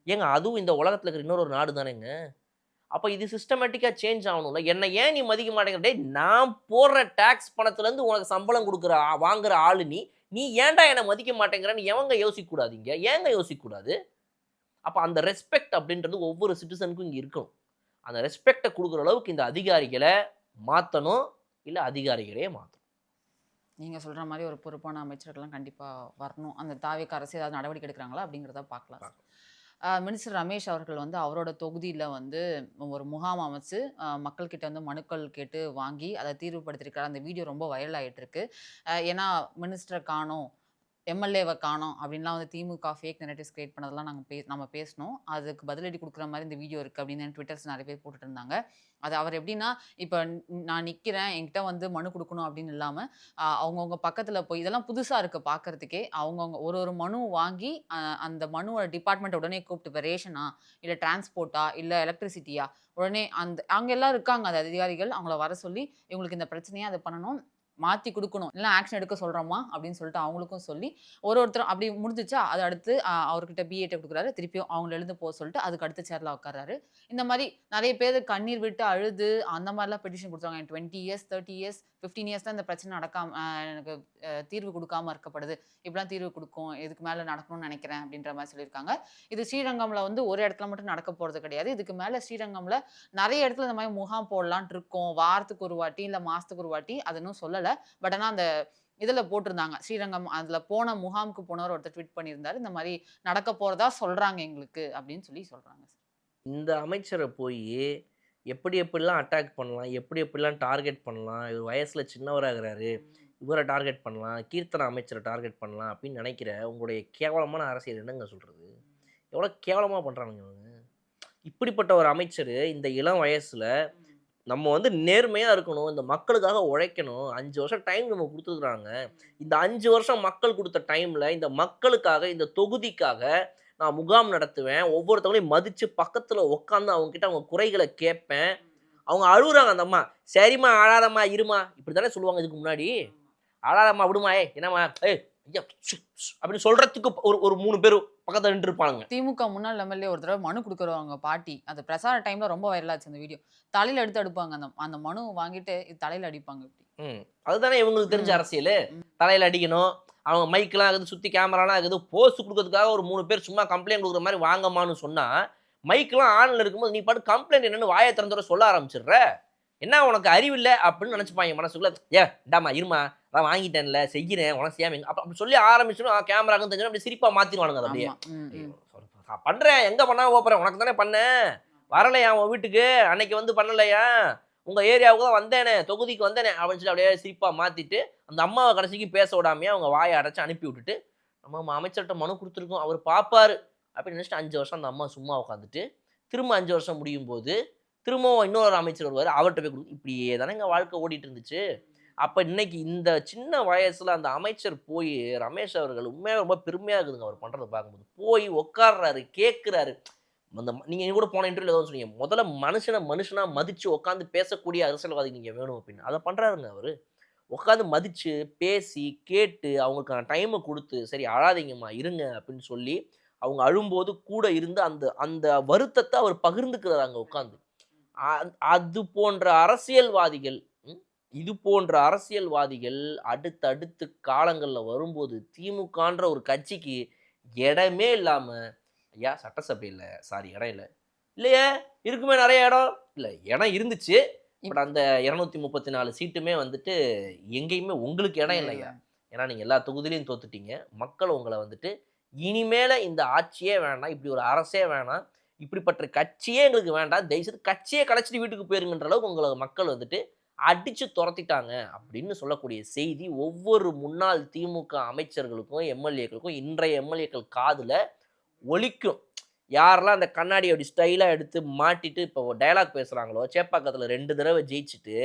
ஏங்க அதுவும் இந்த உலகத்தில் இருக்கிற இன்னொரு நாடு தானேங்க. அப்போ இது சிஸ்டமேட்டிக்காக சேஞ்ச் ஆகணும்ல. என்னை ஏன் நீ மதிக்க மாட்டேங்கிற? நான் போடுற டேக்ஸ் பணத்துலேருந்து உனக்கு சம்பளம் கொடுக்குற வாங்குற ஆளு நீ ஏன்டா என்னை மதிக்க மாட்டேங்கிறன்னு எவங்க யோசிக்கக்கூடாதீங்க? ஏங்க யோசிக்கக்கூடாது? அப்போ அந்த ரெஸ்பெக்ட் அப்படின்றது ஒவ்வொரு சிட்டிசனுக்கும் இங்கே இருக்கணும். அந்த ரெஸ்பெக்டை கொடுக்குற அளவுக்கு இந்த அதிகாரிகளை மாற்றணும், இல்லை அதிகாரிகளே மாற்றணும். நீங்க சொல்ற மாரி ஒரு பொறுப்பான அமைச்சர்கள்லாம் கண்டிப்பா வரணும். அந்த தாவேக்கா அரசு ஏதாவது நடவடிக்கை எடுக்குறாங்களா? அப்படிங்கிறத பார்க்கலாம். மினிஸ்டர் ரமேஷ் அவர்கள் வந்து அவரோட தொகுதியில வந்து ஒரு முகாம் அமைச்சு, மக்கள் கிட்ட வந்து மனுக்கள் கேட்டு வாங்கி, அத தீர்வுபடுத்தியிருக்காரு. அந்த வீடியோ ரொம்ப வைரல் ஆயிட்டு இருக்கு. ஏன்னா மினிஸ்டர காணோம், எம்எல்ஏவ காணோம் அப்படின்லாம் வந்து திமுக ஃபேக் நரேட்டிவ்ஸ் கிரியேட் பண்ணதெல்லாம் நம்ம பேசினோம். அதுக்கு பதிலடி குடுக்குற மாரி இந்த வீடியோ இருக்கு அப்படின்னு ட்விட்டர்ஸ் நெறைய பேர் போட்டுட்டு இருந்தாங்க. அது அவர் எப்படின்னா, இப்ப நான் நிக்கிறேன், என்கிட்ட வந்து மனு குடுக்கணும் அப்படின்னு இல்லாம, அவங்கவங்க பக்கத்துல போய் இதெல்லாம் புதுசா இருக்கு பார்க்கறதுக்கே. அவங்கவங்க ஒரு ஒரு மனு வாங்கி, அந்த மனுவோட டிபார்ட்மெண்ட்ட உடனே கூப்பிட்டு, இப்ப ரேஷனா, இல்ல டிரான்ஸ்போர்ட்டா, இல்ல எலக்ட்ரிசிட்டியா, உடனே அங்க எல்லாம் இருக்காங்க அந்த அதிகாரிகள். அவங்கள வர சொல்லி, இவங்களுக்கு இந்த பிரச்சனையா அத பண்ணணும். மாத்தி குடுக்கணும். இல்ல ஆக்ஷன் எடுக்க சொல்றோமா அப்படின்னு சொல்லிட்டு அவங்களுக்கும் சொல்லி, ஒருத்தரும் அப்படி முடிஞ்சுச்சா, அத அடுத்து அவர்கிட்ட பிஏட்ட குடுக்குறாரு. திருப்பியும் அவங்கள எழுந்து போ சொல்லிட்டு, அதுக்கு அடுத்த சேர்ல உட்கார்றாரு. இந்த மாரி நெறைய பேரு கண்ணீர் விட்டு அழுது, அந்த மாரிலாம் பெட்டிஷன் குடுத்தாங்க. எனக்கு 20 இயர்ஸ், 30 இயர்ஸ், 15 இயர்ஸ் தான் இந்த பிரச்சனை நடக்காம எனக்கு தீர்வு குடுக்காம இருக்கப்படுது. இப்படிலாம் தீர்வு குடுக்கும். இதுக்கு மேல நடக்கணும்னு நெனைக்கிறேன் அப்படின்ற மாரி சொல்லியிருக்காங்க. இது ஸ்ரீரங்கம்ல வந்து ஒரு இடத்துல மட்டும் நடக்க போறது கிடையாது. இதுக்கு மேல ஸ்ரீரங்கம்ல நெறைய இடத்துல இந்த மாரி முகாம் போடலான்ட்டு இருக்கோம். வாரத்துக்கு ஒரு வாட்டி, இல்ல மாசத்துக்கு ஒரு வாட்டி. அது இன்னும் சொல்லல. பட் ஆனா அந்த இதுல போட்டிருந்தாங்க. ஸ்ரீரங்கம் அதுல போன முகாமுக்கு போனவர் ஒருத்தர் ட்வீட் பண்ணியிருந்தாரு. இந்த மாரி நடக்க போறதா சொல்றாங்க எங்களுக்கு அப்படின்னு சொல்லி சொல்றாங்க. இந்த அமைச்சரை போய் எப்படி எப்படிலாம் அட்டாக் பண்ணலாம், எப்படி எப்படிலாம் டார்கெட் பண்ணலாம், இவர் வயசில் சின்னவராகிறாரு, இவரை டார்கெட் பண்ணலாம், கீர்த்தனா அமைச்சரை டார்கெட் பண்ணலாம் அப்படின்னு நினைக்கிற உங்களுடைய கேவலமான அரசியல் என்னங்க சொல்கிறது? எவ்வளோ கேவலமாக பண்ணுறானுங்க இவங்க. இப்படிப்பட்ட ஒரு அமைச்சர் இந்த இளம் வயசில் நம்ம வந்து நேர்மையாக இருக்கணும், இந்த மக்களுக்காக உழைக்கணும், 5 வருஷம் டைம் நம்ம கொடுத்துருக்குறாங்க. இந்த 5 வருஷம் மக்கள் கொடுத்த டைமில் இந்த மக்களுக்காக, இந்த தொகுதிக்காக நான் முகாம் நடத்துவேன். ஒவ்வொருத்தவங்களையும் மதித்து பக்கத்தில் உட்காந்து அவங்ககிட்ட அவங்க குறைகளை கேட்பேன். அவங்க அழுகுறாங்க அந்த அம்மா. சரிம்மா அழாதம்மா இருமா இப்படி தானே சொல்லுவாங்க இதுக்கு முன்னாடி. அழாதம்மா விடுமா என்னம்மா ஐயா அப்படின்னு சொல்றதுக்கு ஒரு 3 பேர் பக்கத்தில் நின்று இருப்பாங்க. திமுக முன்னாள் எம்எல்ஏ ஒரு தடவ மனு குடுக்குறவங்க பாட்டி. அது பிரசார டைம்ல ரொம்ப வைரல் ஆச்சு அந்த வீடியோ. தலையில எடுத்து அடிப்பாங்க. அந்த அந்த மனு வாங்கிட்டு தலையில அடிப்பாங்க இப்படி. அதுதானே இவங்களுக்கு தெரிஞ்ச ம். அரசியல். ம். தலையில அடிக்கணும். அவங்க மைக்லாம் இருக்குது, சுத்தி கேமராலாம் இருக்குது. போஸ்ட் குடுக்கறதுக்காக ஒரு 3 பேர் சும்மா கம்ப்ளைண்ட் குடுக்குற மாரி வாங்கம்மான்னு சொன்னா, மைக்லாம் ஆன்ல இருக்கும்போது நீ பாட்டுக்கு கம்ப்ளைண்ட் என்னன்னு வாய திறந்தோட சொல்ல ஆரம்பிச்சிடுற. என்ன உனக்கு அறிவில்ல அப்படின்னு நினைச்சுப்பாங்க மனசுக்குள்ள. இந்தாம்மா இரும்மா அதான் வாங்கிட்டேன்ல செய்கிறேன் உனக்கு செய்யாம அப்படி சொல்லி ஆரம்பிச்சோன்னா கேமராக்கும் தெரிஞ்சு அப்படியே சிரிப்பா மாத்திடுவானுங்க அதை அப்படியே. ஆமா. ம். ம். நான் பண்றேன் எங்க பண்ணாம போறேன் உனக்கு தானே பண்ணேன். வரலையா உன் வீட்டுக்கு அன்னைக்கு வந்து பண்ணலையா உங்க ஏரியாவுக்கு தான் வந்தேனே தொகுதிக்கு வந்தேனே அப்படின்னு சொல்லி அப்படியே சிரிப்பா மாத்திட்டு அந்த அம்மாவை கடைசிக்கு பேச விடாமையே அவங்க வாயை அடைச்சு அனுப்பி விட்டுட்டு நம்ம அமைச்சர்கிட்ட மனு கொடுத்துருக்கோம் அவர் பார்ப்பாரு அப்படின்னு நினைச்சிட்டு 5 வருஷம் அந்த அம்மா சும்மா உட்காந்துட்டு திரும்ப 5 வருஷம் முடியும் போது திரும்பவும் இன்னொரு அமைச்சர் வருவார் அவர்கிட்ட போய் கொடுத்து இப்படியே தானே எங்கள் வாழ்க்கை ஓடிட்டு இருந்துச்சு. அப்போ இன்னைக்கு இந்த சின்ன வயசுல அந்த அமைச்சர் போய் ரமேஷ் அவர்கள் உண்மையாக ரொம்ப பெருமையாக இருக்குதுங்க அவர் பண்ணுறதை பார்க்கும்போது போய் உட்கார்றாரு கேட்குறாரு. அந்த நீங்கள் கூட போன இன்டர்வியூல ஏதோ சொன்னீங்க முதல்ல மனுஷனா மதிச்சு உட்காந்து பேசக்கூடிய அரசியல்வாதி நீங்கள் வேணும் அப்படின்னு அதை பண்ணுறாருங்க அவர். உட்காந்து மதிச்சு பேசி கேட்டு அவங்களுக்கான டைமை கொடுத்து சரி அழாதீங்கம்மா இருங்க அப்படின்னு சொல்லி அவங்க அழும்போது கூட இருந்து அந்த அந்த வருத்தத்தை அவர் பகிர்ந்துக்கிறார் அங்கே உட்காந்து. அது போன்ற அரசியல்வாதிகள் இது போன்ற அரசியல் அடுத்தடுத்து காலங்களில் வரும்போது திமுகன்ற ஒரு கட்சிக்கு இடமே இல்லாம ஐயா சட்டசபையில் சாரி இடம் இல்லை இல்லையே இருக்குமே நிறைய இடம் இல்லை இடம் இருந்துச்சு. பட் அந்த 234 சீட்டுமே வந்துட்டு எங்கேயுமே உங்களுக்கு இடம் இல்லையா. ஏன்னா நீங்கள் எல்லா தொகுதியிலையும் தோத்துட்டீங்க. மக்கள் உங்களை வந்துட்டு இனிமேல இந்த ஆட்சியே வேண்டாம் இப்படி ஒரு அரசே வேணாம் இப்படிப்பட்ட கட்சியே எங்களுக்கு வேண்டாம் தயவுசெய்து கட்சியே கலைச்சிட்டு வீட்டுக்கு போயிருங்கன்ற அளவுக்கு உங்களை மக்கள் வந்துட்டு அடிச்சு துரத்திட்டாங்க அப்படின்னு சொல்லக்கூடிய செய்தி ஒவ்வொரு முன்னாள் திமுக அமைச்சர்களுக்கும் எம்எல்ஏக்களுக்கும் இன்றைய எம்எல்ஏக்கள் காதுல ஒலிக்கும். யாரெல்லாம் அந்த கண்ணாடி அப்படி ஸ்டைலா எடுத்து மாட்டிட்டு இப்போ டயலாக் பேசுறாங்களோ சேப்பாக்கத்துல 2 தடவை ஜெயிச்சுட்டு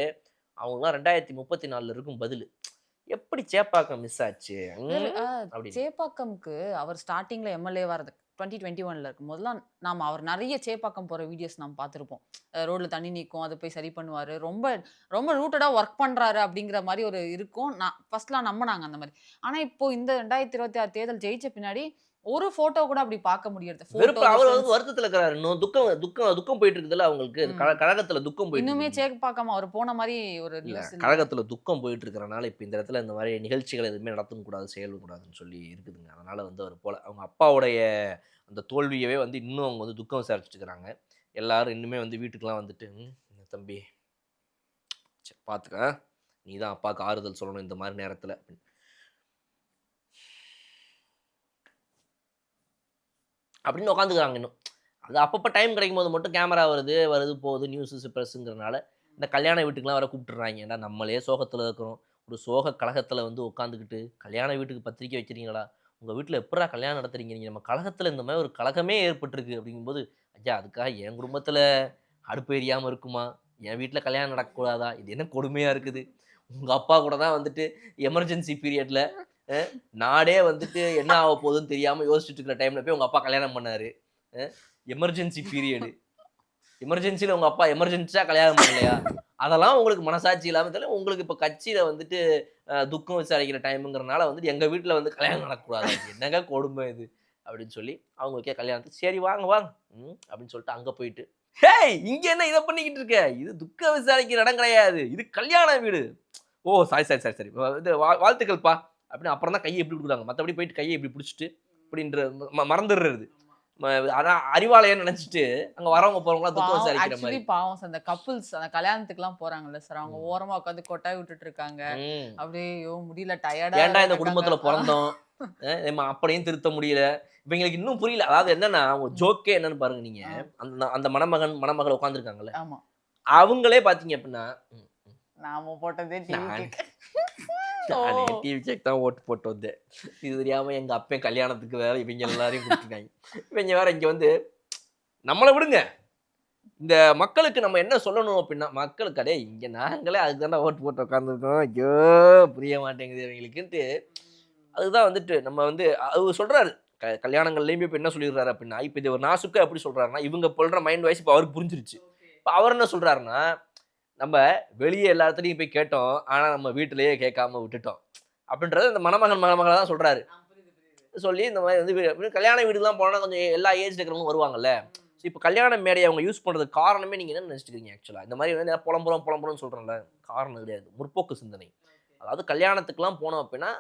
அவங்களாம் 2034 இருக்கும் பதில் எப்படி சேப்பாக்கம் மிஸ் ஆச்சு அப்படின்னு. சேப்பாக்கம்க்கு அவர் ஸ்டார்டிங்ல எம்எல்ஏவா இருந்து 2021ல இருக்கும்போதெல்லாம் அவர் நிறைய சேப்பாக்கம் போற வீடியோஸ் நாம் பார்த்துருப்போம். ரோட்ல தண்ணி நிற்கும் அதை போய் சரி பண்ணுவாரு. ரொம்ப ரொம்ப ரூட்டடா ஒர்க் பண்றாரு அப்படிங்கிற மாதிரி ஒரு இருக்கும். ஃபர்ஸ்ட்லாம் நம்பினாங்க அந்த மாதிரி. ஆனா இப்போ இந்த 2026 தேர்தல் ஜெயிச்ச பின்னாடி ஒரு போட்டோ கூட அப்படி பார்க்க முடியாது. அவர் வந்து வருத்தத்துல இருக்கிறாரு. இன்னும் துக்கம் போயிட்டு இருக்குதுல்ல அவங்களுக்கு கழகத்துல துக்கம் போயிட்டு இன்னுமே சேப்பாக்கம் அவர் போன மாதிரி ஒரு நியூஸ் கழகத்துல துக்கம் போயிட்டு இருக்கிறனால இப்ப இந்த இடத்துல இந்த மாதிரி நிகழ்ச்சிகள் எதுவுமே நடத்தவும் கூடாது செயலும் கூடாதுன்னு சொல்லி இருக்குதுங்க. அதனால வந்து அவர் போல அவங்க அப்பாவுடைய அந்த தோல்வியவே வந்து இன்னும் அவங்க வந்து துக்கம் விசாரிச்சுட்டு இருக்கிறாங்க. எல்லாரும் இன்னுமே வந்து வீட்டுக்கெல்லாம் வந்துட்டு தம்பி சரி பார்த்துக்க, நீ தான் அப்பாவுக்கு ஆறுதல் சொல்லணும் இந்த மாதிரி நேரத்தில் அப்படின்னு உட்காந்துக்கிறாங்க இன்னும். அது அப்பப்போ டைம் கிடைக்கும் போது மட்டும் கேமரா வருது வருது போகுது நியூஸஸ் ப்ரெஸ்ஸுங்கிறனால இந்த கல்யாண வீட்டுக்கெலாம் வர கூப்பிட்டுறாங்க. ஏன்னா நம்மளே சோகத்தில் இருக்கிறோம், ஒரு சோக கழகத்தில் வந்து உட்காந்துக்கிட்டு கல்யாண வீட்டுக்கு பத்திரிக்கை வைக்கிறீங்களா, உங்கள் வீட்டில் எப்படா கல்யாணம் நடத்துறீங்க, நீங்கள் நம்ம கழகத்தில் இந்த மாதிரி ஒரு கழகமே ஏற்பட்டிருக்கு அப்படிங்கும்போது, ஐயா அதுக்காக என் குடும்பத்தில் அடுப்பு எரியாமல் இருக்குமா, என் வீட்டில் கல்யாணம் நடக்கக்கூடாதா, இது என்ன கொடுமையாக இருக்குது. உங்கள் அப்பா கூட தான் வந்துட்டு எமர்ஜென்சி பீரியடில் நாடே வந்துட்டு என்ன ஆக போகுதுன்னு தெரியாமல் யோசிச்சுட்டு இருக்கிற டைமில் போய் உங்கள் அப்பா கல்யாணம் பண்ணார். எமர்ஜென்சி பீரியடு, எமர்ஜென்சியில் உங்கள் அப்பா எமர்ஜென்சியாக கல்யாணம் பண்ணலையா, அதெல்லாம் உங்களுக்கு மனசாட்சி இல்லாமல் தெரியல. உங்களுக்கு இப்போ கட்சியில் வந்துட்டு துக்கம் விசாரிக்கிற டைமுங்கிறனால வந்துட்டு எங்கள் வீட்டில் வந்து கல்யாணம் நடக்கக்கூடாது, என்னங்க கொடுமை இது அப்படின்னு சொல்லி அவங்க வைக்க கல்யாணத்துக்கு சரி வாங்க வாங்க அப்படின்னு சொல்லிட்டு அங்கே போயிட்டு, ஹேய் இங்கே என்ன இதை பண்ணிக்கிட்டு இருக்க, இது துக்க விசாரிக்கிற இடம் கிடையாது, இது கல்யாண வீடு. ஓ சாரி சாரி சாரி சரி இது வாழ்த்துக்கள்ப்பா அப்படின்னு அப்புறம் தான் கையை எப்படி கொடுக்குறாங்க. மற்றபடி போயிட்டு கையை இப்படி பிடிச்சிட்டு இப்படின்ற மறந்துடுறது. அதான் அறிவாலயம் நினைச்சிட்டு அங்க வரவங்க போறவங்களா துக்கம் விசாரிக்கிற மாதிரி. ஆக்சுவலி பாவம் சார், அந்த கப்புள்ஸ் அந்த கல்யாணத்துக்குலாம் போறாங்கல்ல சார், அவங்க ஓரமா உட்காந்து கொட்டாய் விட்டுட்டு இருக்காங்க. அப்படியே ஐயோ முடியல, டயர்டா, ஏன்டா இந்த குடும்பத்துல பிறந்தோம், அப்படியும் திருத்த முடியல. இவங்களுக்கு இன்னும் புரியல. அதாவது என்னன்னா அவங்க ஜோக்கே என்னன்னு பாருங்க நீங்க. அந்த மணமகன் மணமகள் உட்காந்துருக்காங்கல்ல, ஆமா அவங்களே பாத்தீங்க அப்படின்னா நாம போட்டதே நானே டிவி கேக் தான் ஓட்டு போட்டு வந்தேன், இது தெரியாம எங்க அப்பன் கல்யாணத்துக்கு வேற இவங்க எல்லாரையும் கொடுத்துருக்காங்க. இவங்க வேற இங்க வந்து நம்மளை விடுங்க, இந்த மக்களுக்கு நம்ம என்ன சொல்லணும் அப்படின்னா, மக்களுக்கு அடே இங்க நாங்களே அதுக்கு தானே ஓட்டு போட்டு உட்காந்துருக்கோம், ஐயோ புரிய மாட்டேங்குது இவங்களுக்குன்ட்டு. அதுதான் வந்துட்டு நம்ம வந்து அவர் சொல்றாரு கல்யாணங்கள்லையும் இப்போ என்ன சொல்லிடுறாரு அப்படின்னா, இப்போ இது ஒரு நாசுக்கா எப்படி சொல்றாருன்னா, இவங்க சொல்ற மைண்ட் வாய்ஸ் இப்போ அவருக்கு புரிஞ்சிருச்சு. இப்போ அவர் என்ன சொல்றாருன்னா, நம்ம வெளியே எல்லா இடத்துலையும் போய் கேட்டோம், ஆனால் நம்ம வீட்டிலேயே கேட்காம விட்டுட்டோம் அப்படின்றது இந்த மணமகளை தான் சொல்றாரு. சொல்லி இந்த மாதிரி வந்து கல்யாண வீடுலாம் போனால் கொஞ்சம் எல்லா ஏஜ் இருக்கிறவங்க வருவாங்கல்ல. ஸோ இப்போ கல்யாண மேடையை அவங்க யூஸ் பண்ணுறதுக்கு காரணமே நீங்கள் என்ன நினச்சிட்டு ஆக்சுவலாக இந்த மாதிரி வந்து புலம்புறோம்னு சொல்கிறோம்ல, காரணம் கிடையாது, முற்போக்கு சிந்தனை. அதாவது கல்யாணத்துக்குலாம் போனோம் அப்படின்னா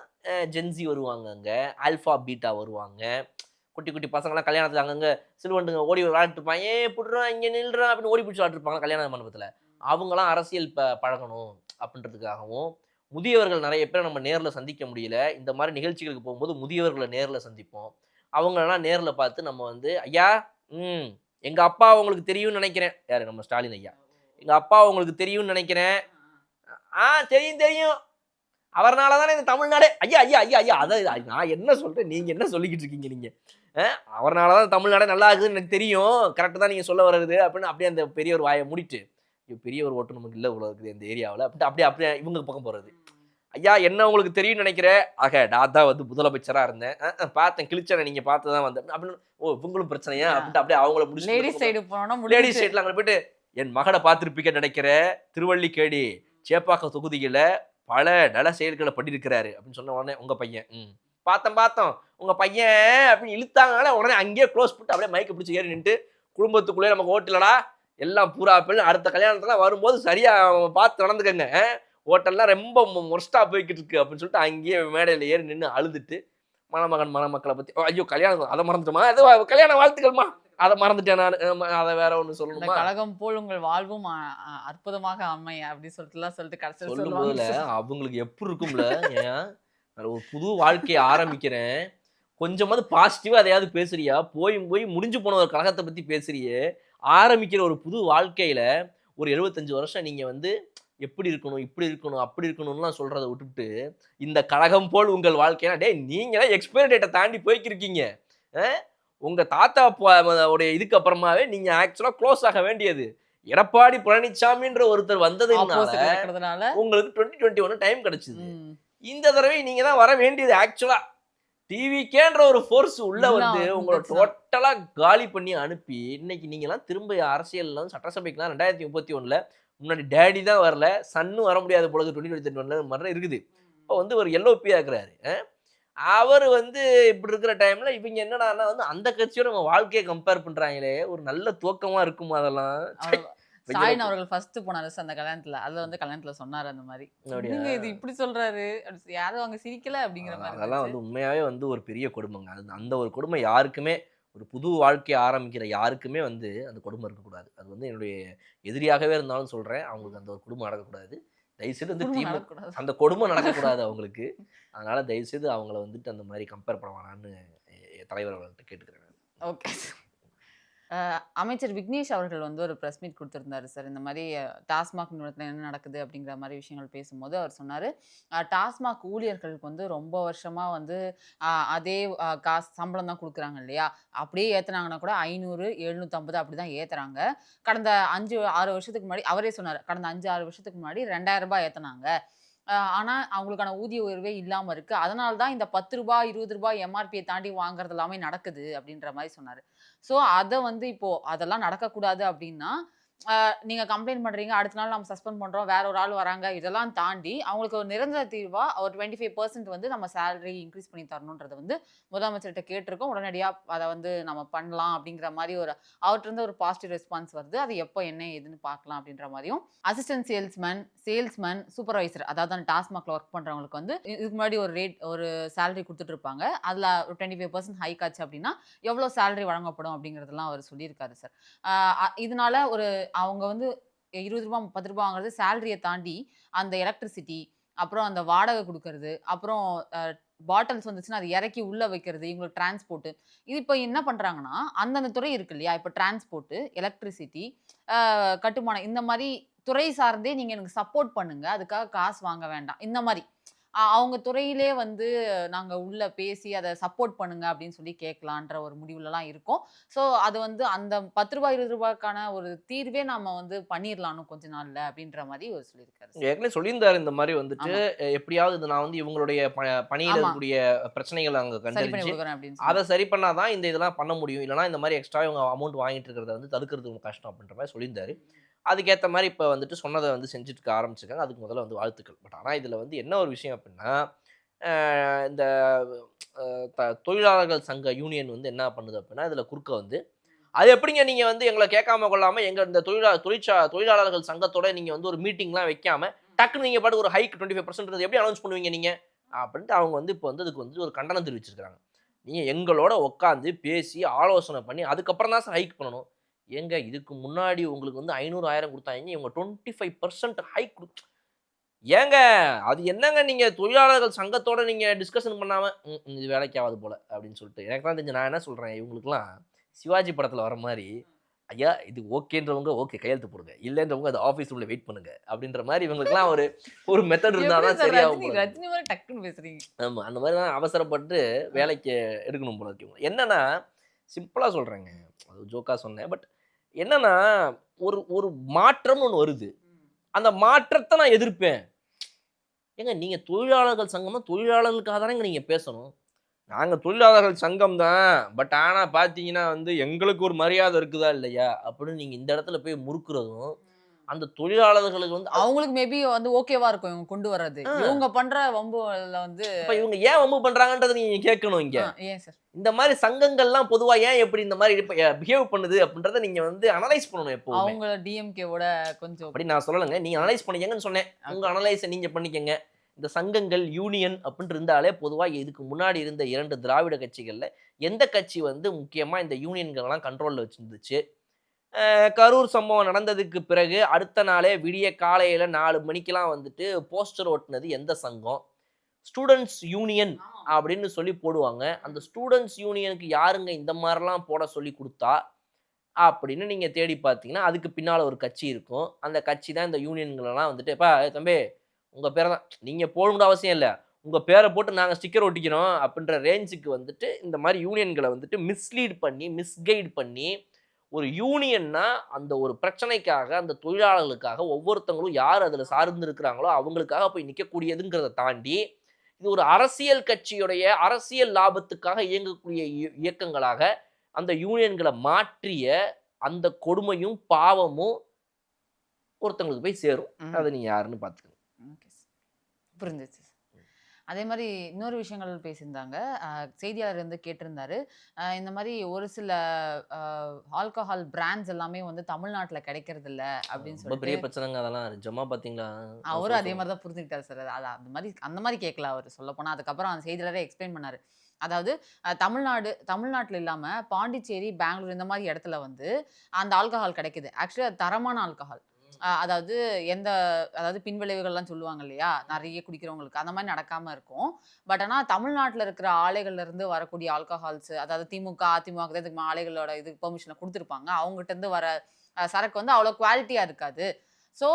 ஜென்சி வருவாங்க, அங்கே ஆல்ஃபா பீட்டா வருவாங்க, குட்டி குட்டி பசங்களாம் கல்யாணத்துக்கு அங்கங்கே சிலுவண்டுங்க ஓடி விளையாட்டு இருப்பாங்க, புடுறான் இங்கே நில்றான் அப்படின்னு ஓடி பிடிச்சி விளாட்டுருப்பாங்க கல்யாண மண்டபத்தில். அவங்களாம் அரசியல் பண்ணுறணும் அப்படின்றதுக்காகவும், முதியவர்கள் நிறைய பேர் நம்ம நேரில் சந்திக்க முடியல, இந்த மாதிரி நிகழ்ச்சிகளுக்கு போகும்போது முதியவர்களை நேரில் சந்திப்போம். அவங்களெல்லாம் நேரில் பார்த்து நம்ம வந்து ஐயா எங்கள் அப்பா உங்களுக்கு தெரியும்னு நினைக்கிறேன், யார் நம்ம ஸ்டாலின் ஐயா, எங்கள் அப்பா உங்களுக்கு தெரியும்னு நினைக்கிறேன், தெரியும் தெரியும், அவர்னால தானே இந்த தமிழ்நாடே, ஐயா ஐயா ஐயா ஐயா அதை நான் என்ன சொல்கிறேன், நீங்கள் என்ன சொல்லிக்கிட்டு இருக்கீங்க நீங்கள், அவர்னால தான் தமிழ்நாடே நல்லா இருக்குதுன்னு எனக்கு தெரியும், கரெக்டாக தான் நீங்கள் சொல்ல வர்றது அப்படின்னு அப்படியே அந்த பெரியவர் வாயை மூடிட்டு, பெரிய ஒரு ஓட்டு நமக்கு இல்லை இவ்வளோ இருக்குது இந்த ஏரியாவில் அப்படியே அப்படியே இவங்க பக்கம் போகிறது. ஐயா என்ன உங்களுக்கு தெரியும்னு நினைக்கிறேன், நான் தான் வந்து முதலமைச்சராக இருந்தேன், பார்த்தேன் கிழிச்சேன், நீங்கள் பார்த்து தான் வந்தேன் அப்படின்னு. ஓ இவங்களும் பிரச்சனையா அப்படின்ட்டு அப்படியே அவங்கள முடிச்சு லேடிஸ் சைடு போனோம், லேடிஸ் சைடில் அங்கே போயிட்டு என் மகனை பார்த்துருப்பீங்கன்னு நினைக்கிற, திருவள்ளிக்கேணி சேப்பாக்கம் தொகுதியில் பல நல செயல்களை பண்ணியிருக்கிறாரு அப்படின்னு சொன்ன உடனே உங்கள் பையன் பார்த்தோம் உங்கள் பையன் அப்படின்னு இழுத்தாங்கனால உடனே அங்கேயே க்ளோஸ் பண்ணிட்டு அப்படியே மைக்கை பிடிச்சி ஏறி நின்று, குடும்பத்துக்குள்ளே நமக்கு ஓட்டலடா எல்லாம் பூரா பெண், அடுத்த கல்யாணத்துலாம் வரும்போது சரியா பார்த்து நடந்துக்கங்க, ஹோட்டல்லாம் ரொம்ப மொஸ்டா போய்கிட்டு இருக்கு அப்படின்னு சொல்லிட்டு அங்கேயே மேடையில் ஏறி நின்று அழுதுட்டு மணமகன் மணமக்களை பற்றி, ஐயோ கல்யாணம் அதை மறந்துட்டோமா, அது கல்யாண வாழ்த்துக்கள்மா அதை மறந்துட்டேன் நான், அதை வேற ஒன்று சொல்லணுமா, கழகம் போல் உங்கள் வாழ்வும் அற்புதமாக அமைய அப்படின்னு சொல்லிட்டு கடைசியில் சொல்லும் போதுல அவங்களுக்கு எப்படி இருக்கும்ல, ஏன் ஒரு புது வாழ்க்கையை ஆரம்பிக்கிறேன், கொஞ்சமாவது பாசிட்டிவா எதையாவது பேசுறியா, போய் முடிஞ்சு போன ஒரு கழகத்தை பத்தி பேசுறியே, ஆரம்பிக்கிற ஒரு புது வாழ்க்கையில ஒரு 75 வருஷம் நீங்க வந்து எப்படி இருக்கணும் இப்படி இருக்கணும் அப்படி இருக்கணும்லாம் சொல்றதை விட்டுவிட்டு இந்த கழகம் போல் உங்கள் வாழ்க்கைனா, டே நீங்களே எக்ஸ்பைரி டேட்டை தாண்டி போய்க்கிருக்கீங்க, உங்க தாத்தா உடைய இதுக்கு அப்புறமாவே நீங்க ஆக்சுவலா க்ளோஸ் ஆக வேண்டியது. எடப்பாடி பழனிசாமின்ற ஒருத்தர் வந்ததுனால உங்களுக்கு 2021 டைம் கிடைச்சது, இந்த தடவை நீங்க தான் வர வேண்டியது. ஆக்சுவலா டிவிக்கேன்ற ஒரு ஃபோர்ஸ் உள்ள வந்து உங்களை டோட்டலா காலி பண்ணி அனுப்பி இன்னைக்கு நீங்களாம் திரும்ப அரசியல்லாம் சட்டசபைக்குலாம் 2031 முன்னாடி டேடி தான் வரல, சன்னும் வர முடியாத பொழுது 2021 மாதிரி இருக்குது. இப்போ வந்து ஒரு எல்ஓபி ஆக்குறாரு. அவர் வந்து இப்படி இருக்கிற டைம்ல இவங்க என்னடா வந்து அந்த கட்சியோட நம்ம வாழ்க்கையை கம்பேர் பண்றாங்களே, ஒரு நல்ல துவக்கமா இருக்குமா அதெல்லாம். ஸ்டாலின் அவர்கள் ஃபர்ஸ்ட் போனாரு அந்த கல்யாணத்துல, அதுல வந்து கல்யாணத்துல சொன்னாரு அந்த மாதிரி, நீங்க இது இப்படி சொல்றாரு யாரும் அங்க சிரிக்கல அப்படிங்கிற மாதிரி. அதெல்லாம் வந்து உண்மையாவே வந்து ஒரு பெரிய கொடுமைங்க. அந்த ஒரு கொடுமை யாருக்குமே, ஒரு புது வாழ்க்கையை ஆரம்பிக்கிற யாருக்குமே வந்து அந்த கொடுமை இருக்கக்கூடாது. அது வந்து என்னுடைய எதிரியாகவே இருந்தாலும் சொல்றேன், அவங்களுக்கு அந்த ஒரு கொடுமை நடக்கக்கூடாது. தயவுசெய்து வந்து குடும்பம் திமுக நடக்கக்கூடாது. அந்த கொடுமை நடக்கக்கூடாது அவங்களுக்கு. அதனால தயவுசெய்து அவங்கள வந்துட்டு அந்த மாதிரி கம்பேர் பண்ண வேணாம்னு தலைவர் அவர்கள்ட்ட கேட்டுக்கிறேன். ஓகே. அமைச்சர் விக்னேஷ் அவர்கள் வந்து ஒரு பிரஸ் மீட் குடுத்திருந்தாரு சார். இந்த மாரி டாஸ்மாக் நிறுவனத்தில என்ன நடக்குது அப்படிங்கிற மாரி விஷயங்கள் பேசும்போது அவர் சொன்னாரு, டாஸ்மாக் ஊழியர்களுக்கு வந்து ரொம்ப வருஷமா வந்து அதே காசு சம்பளம் தான் குடுக்குறாங்க இல்லையா? அப்படியே ஏத்துனாங்கன்னா கூட 500, 750 அப்படிதான் ஏத்துறாங்க. கடந்த 5, 6 வருஷத்துக்கு முன்னாடி அவரே சொன்னாரு. கடந்த 5, 6 வருஷத்துக்கு முன்னாடி ரூ. 2000 ஏத்துனாங்க. ஆனா, அவங்களுக்கான ஊதிய உயர்வே இல்லாம இருக்கு. அதனால தான் இந்த ரூ. 10, ரூ. 20 எம்ஆர்பிய தாண்டி வாங்குறது எல்லாமே நடக்குது அப்படின்ற மாரி சொன்னாரு. ஸோ, அத வந்து இப்போ அதெல்லாம் நடக்கக்கூடாது அப்படின்னா, நீங்க கம்ப்ளைண்ட் பண்றீங்க. அடுத்த நாள் நம்ம சஸ்பெண்ட் பண்றோம். வேற ஒரு ஆள் வராங்க. இதெல்லாம் தாண்டி அவங்களுக்கு ஒரு நிரந்தர தீர்வா ஒரு 25% வந்து நம்ம சேலரி இன்கிரீஸ் பண்ணி தரணுன்றத வந்து முதலமைச்சர்ட்ட கேட்டிருக்கோம். உடனடியா அத வந்து நம்ம பண்ணலாம் அப்படிங்கிற மாரி ஒரு அவர்ட்டருந்து ஒரு பாசிட்டிவ் ரெஸ்பான்ஸ் வருது. அது எப்போ என்ன ஏதுன்னு பார்க்கலாம் அப்படின்ற மாரியும், அசிஸ்டன்ட் சேல்ஸ்மேன், சூப்பர்வைசர் அதாவது அந்த டாஸ்மாக்ல ஒர்க் பண்றவங்களுக்கு வந்து இதுக்கு முன்னாடி ஒரு சேலரி குடுத்துட்டு இருப்பாங்க. அதுல ஒரு 25% ஹைக் ஆச்சு அப்படின்னா, எவ்வளோ சேலரி வழங்கப்படும் அப்படிங்கிறதெல்லாம் அவர் சொல்லியிருக்காரு சார். அ அ இதனால அவங்க வந்து ரூ. 20 ரூ. 30 வாங்குறது சேலரிய தாண்டி அந்த எலக்ட்ரிசிட்டி, அப்புறம் அந்த வாடகை குடுக்கறது, அப்புறம் அ பாட்டில்ஸ் வந்துச்சுன்னா, அத இறக்கி உள்ள வைக்கிறது, இவங்களுக்கு டிரான்ஸ்போர்ட். இது இப்ப என்ன பண்றாங்கன்னா, அந்தந்த துறை இருக்கு இல்லையா? இப்ப டிரான்ஸ்போர்ட், எலக்ட்ரிசிட்டி, கட்டுமானம் இந்த மாரி துறை சார்ந்தே நீங்க எனக்கு சப்போர்ட் பண்ணுங்க. அதுக்காக காசு வாங்க வேண்டாம். இந்த மாரி. அவங்க துறையிலே வந்து நாங்க உள்ள பேசி அத சப்போர்ட் பண்ணுங்க அப்படின்னு சொல்லி கேட்கலான்ற ஒரு முடிவுலலாம் இருக்கோம். ஸோ அது வந்து அந்த ரூ. 10 ரூ. 20க்கான ஒரு தீர்வே நாம வந்து பண்ணிரலாம் இன்னும் கொஞ்ச நாள்ல அப்படின்ற மாரி அவர் சொல்லியிருக்காரு சார். ஏற்கனவே சொல்லியிருந்தாரு இந்த மாதிரி வந்துட்டு, ஆமா, எப்படியாவது இது நான் வந்து இவங்களுடைய பணியில ஆமா. இருக்கக்கூடிய பிரச்சனைகள அங்க சரி பண்ணி கண்டறிஞ்சு, குடுக்குறேன் அப்படின்னு அத சொன்னாரு. சரி பண்ணா தான் இந்த இதெல்லாம் பண்ண முடியும். இல்லன்னா இந்த மாரி எக்ஸ்ட்ரா இவங்க அமௌண்ட் வாங்கிட்டு இருக்கிறத வந்து தடுக்கிறது ரொம்ப கஷ்டம் அப்படின்ற மாரி சொல்லியிருந்தாரு. அதுக்கேத்த மாரி இப்ப வந்துட்டு சொன்னத வந்து செஞ்சுட்டு இருக்க ஆரம்பிச்சிருக்காங்க. அதுக்கு முதல்ல வந்து வாழ்த்துக்கள். பட் ஆனா இதுல வந்து என்ன ஒரு விஷயம் அப்படின்னா, அ இந்த அ தொழிலாளர்கள் சங்க யூனியன் வந்து என்ன பண்ணுது அப்படின்னா, இதுல குறுக்க வந்து, "அது எப்படிங்க நீங்க வந்து எங்கள கேட்காம கொள்ளாம எங்க இந்த தொழிலாளர்கள் சங்கத்தோட நீங்க வந்து ஒரு மீட்டிங்லாம் வைக்காம, டக்குனு நீங்க பாட்டுக்கு ஒரு ஹைக் 25% எப்படி அனவுன்ஸ் பண்ணுவீங்க நீங்க?" அப்படின்ட்டு அவங்க வந்து இப்ப வந்து அதுக்கு வந்து ஒரு கண்டனம் தெரிவிச்சிருக்காங்க. நீங்க எங்களோட உட்கார்ந்து பேசி, ஆலோசனை பண்ணி அதுக்கப்புறம் தான் சார் ஹைக் பண்ணணும். ஏங்க இதுக்கு முன்னாடி உங்களுக்கு வந்து 500, 1000 குடுத்தாய்ங்க. இவங்க 25% ஹைக் ஏங்க அது என்னங்க நீங்க தொழிலாளர்கள் சங்கத்தோட நீங்க டிஸ்கஷன் பண்ணாம, இது வேலைக்கு ஆவாது போல அப்படின்னு சொல்லிட்டு. எனக்கு தான் தெரிஞ்சு நான் என்ன சொல்றேன், இவங்களுக்கெல்லாம் சிவாஜி படத்துல வர மாரி, ஐயா இது ஓகேன்றவங்க ஓகே கையெழுத்து போடுங்க. இல்லன்றவங்க அது ஆஃபீஸ் ரூம்ல வெயிட் பண்ணுங்க. அப்படின்ற மாரி இவங்களுக்கெல்லாம் ஒரு ஒரு மெத்தட் இருந்தா எப்படி தான் சார் சரியாகும் போல இருக்கு. ரஜினி மாரி டக்குன்னு பேசுறீங்க. ஆமா. அந்த மாரி தான் அவசரப்பட்டு அ. வேலைக்கு எடுக்கணும் போல இருக்கு இவங்கள. என்னன்னா, சிம்பிளா சொல்றேங்க. அது ஜோக்கா சொன்னேன். பட் என்னன்னா, ஒரு ஒரு மாற்றம்னு ஒண்ணு வருது. அந்த மாற்றத்த நான் எதிர்ப்பேன். ஏங்க நீங்க தொழிலாளர்கள் சங்கம்னா தொழிலாளர்களுக்காக தானேங்க நீங்க பேசணும். நாங்க தொழிலாளர்கள் சங்கம் தான். பட் ஆனா பார்த்தீங்கன்னா வந்து எங்களுக்கு ஒரு மரியாதை இருக்குதா இல்லையா? அப்படின்னு நீங்க இந்த இடத்துல போய் முறுக்குறதும், அந்த தொழிலாளர்களுக்கு வந்து அவங்களுக்கு மேபி வந்து ஓகேவா இருக்கும் இவங்க கொண்டு வர்றது. ஆ இவங்க பண்ற வம்புல வந்து அப்ப இவங்க ஏன் வம்பு பண்றாங்கன்றத நீங்க கேட்கணும் இங்க. ஏன் சார்? இந்த மாரி சங்கங்கள்லாம் பொதுவா ஏன் எப்படி இந்த மாரி பிஹேவ் பண்ணுது அப்படின்றத நீங்க வந்து அனலைஸ் பண்ணணும் எப்பவுமே. அவங்கள டிஎம்கேவோட கொஞ்சம் அப்படி நான் சொல்லலங்க. நீங்க அனலைஸ் பண்ணிக்கங்கன்னு சொன்னேன். உங்க ஓகே. அனலைஸ நீங்க பண்ணிக்கங்க. இந்த சங்கங்கள், யூனியன் அப்படின்னு இருந்தாலே பொதுவா இதுக்கு முன்னாடி இருந்த 2 திராவிட கட்சிகள்ல எந்த கட்சி வந்து முக்கியமா இந்த யூனியன்களெல்லாம் கண்ட்ரோல்ல வச்சிருந்துச்சு? கரூர் சம்பவம் நடந்ததுக்கு பிறகு அடுத்த நாளே விடிய காலையில 4 மணிக்கெல்லாம் வந்துட்டு போஸ்டர் ஒட்டுனது எந்த சங்கம்? ஸ்டூடண்ட்ஸ் யூனியன் ஆமா. அப்படின்னு சொல்லி போடுவாங்க. அந்த ஸ்டூடண்ட்ஸ் யூனியனுக்கு யாருங்க இந்த மாரிலாம் போட சொல்லி குடுத்தா? அப்படின்னு நீங்க தேடி பார்த்தீங்கன்னா, அதுக்கு பின்னால ஒரு கட்சி இருக்கும். அந்த கட்சி தான் இந்த யூனியன்களலாம் வந்துட்டு, "எப்பா ஏய் தம்பி உங்க பேர தான் நீங்க போடணும்னு அவசியம் இல்ல. உங்க பேர போட்டு நாங்க ஸ்டிக்கர் ஒட்டிக்கிறோம்." அப்படின்ற ரேஞ்சுக்கு வந்துட்டு இந்த மாரி யூனியன்கள வந்துட்டு மிஸ்லீட் பண்ணி, மிஸ்கைட் பண்ணி, ஒரு யூனியன்னா அந்த ஒரு பிரச்சனைக்காக, அந்த தொழிலாளர்களுக்காக ஒவ்வொருத்தவங்களும் யார் அதுல சார்ந்து இருக்கிறாங்களோ, அவங்களுக்காக போய் நிக்கக்கூடியதுங்கிறத தாண்டி, இது ஒரு அரசியல் கட்சியுடைய அரசியல் லாபத்துக்காக இயங்கக்கூடிய இயக்கங்களாக அந்த யூனியன்கள மாற்றிய அந்த கொடுமையும், பாவமும் ஒருத்தங்களுக்கு போய் சேரும். ம். அத நீங்க யாருன்னு பார்த்துக்கங்க. Okay sir. புரிஞ்சிருச்சு சார். அதே மாரி இன்னொரு விஷயங்கள் பேசியிருந்தாங்க. அ செய்தியாளர் வந்து கேட்டிருந்தாரு. இந்த மாரி ஒரு சில அ ஆல்கஹால் பிராண்ட்ஸ் எல்லாமே வந்து தமிழ்நாட்ல கிடைக்கிறதில்ல அப்படின்னு ரொம்ப சொல்லிட்டு, பெரிய பிரச்சனைங்க அதெல்லாம். நிஜமா பார்த்தீங்களா? அவரும் அதே மாரி தான் புரிஞ்சுக்கிட்டாரு சார். அது அந்த மாரி கேட்கல அவரு சொல்லப்போனா. அதுக்கப்புறம் அந்த செய்தியாளரே எக்ஸ்பிளைன் பண்ணாரு. அதாவது தமிழ்நாட்ல இல்லாம பாண்டிச்சேரி, பெங்களூர் இந்த மாரி இடத்துல வந்து அந்த ஆல்கஹால் கிடைக்குது. ஆக்சுவலி அது தரமான ஆல்கஹால். அதாவது அதாவது பின்விளைவுகள்லாம் சொல்லுவாங்க இல்லையா, நிறைய குடிக்கிறவங்களுக்கு அந்த மாதிரி நடக்காம இருக்கும். பட் ஆனா தமிழ்நாட்டுல இருக்கிற ஆலைகள்ல இருந்து வரக்கூடிய ஆல்கஹால்ஸ், அதாவது திமுக, அதிமுக தான் இதுக்கு ஆலைகளோட இது பெர்மிஷனை குடுத்துருப்பாங்க. அவங்ககிட்ட இருந்து வர சரக்கு வந்து அவ்வளோ குவாலிட்டியா இருக்காது. ஸோ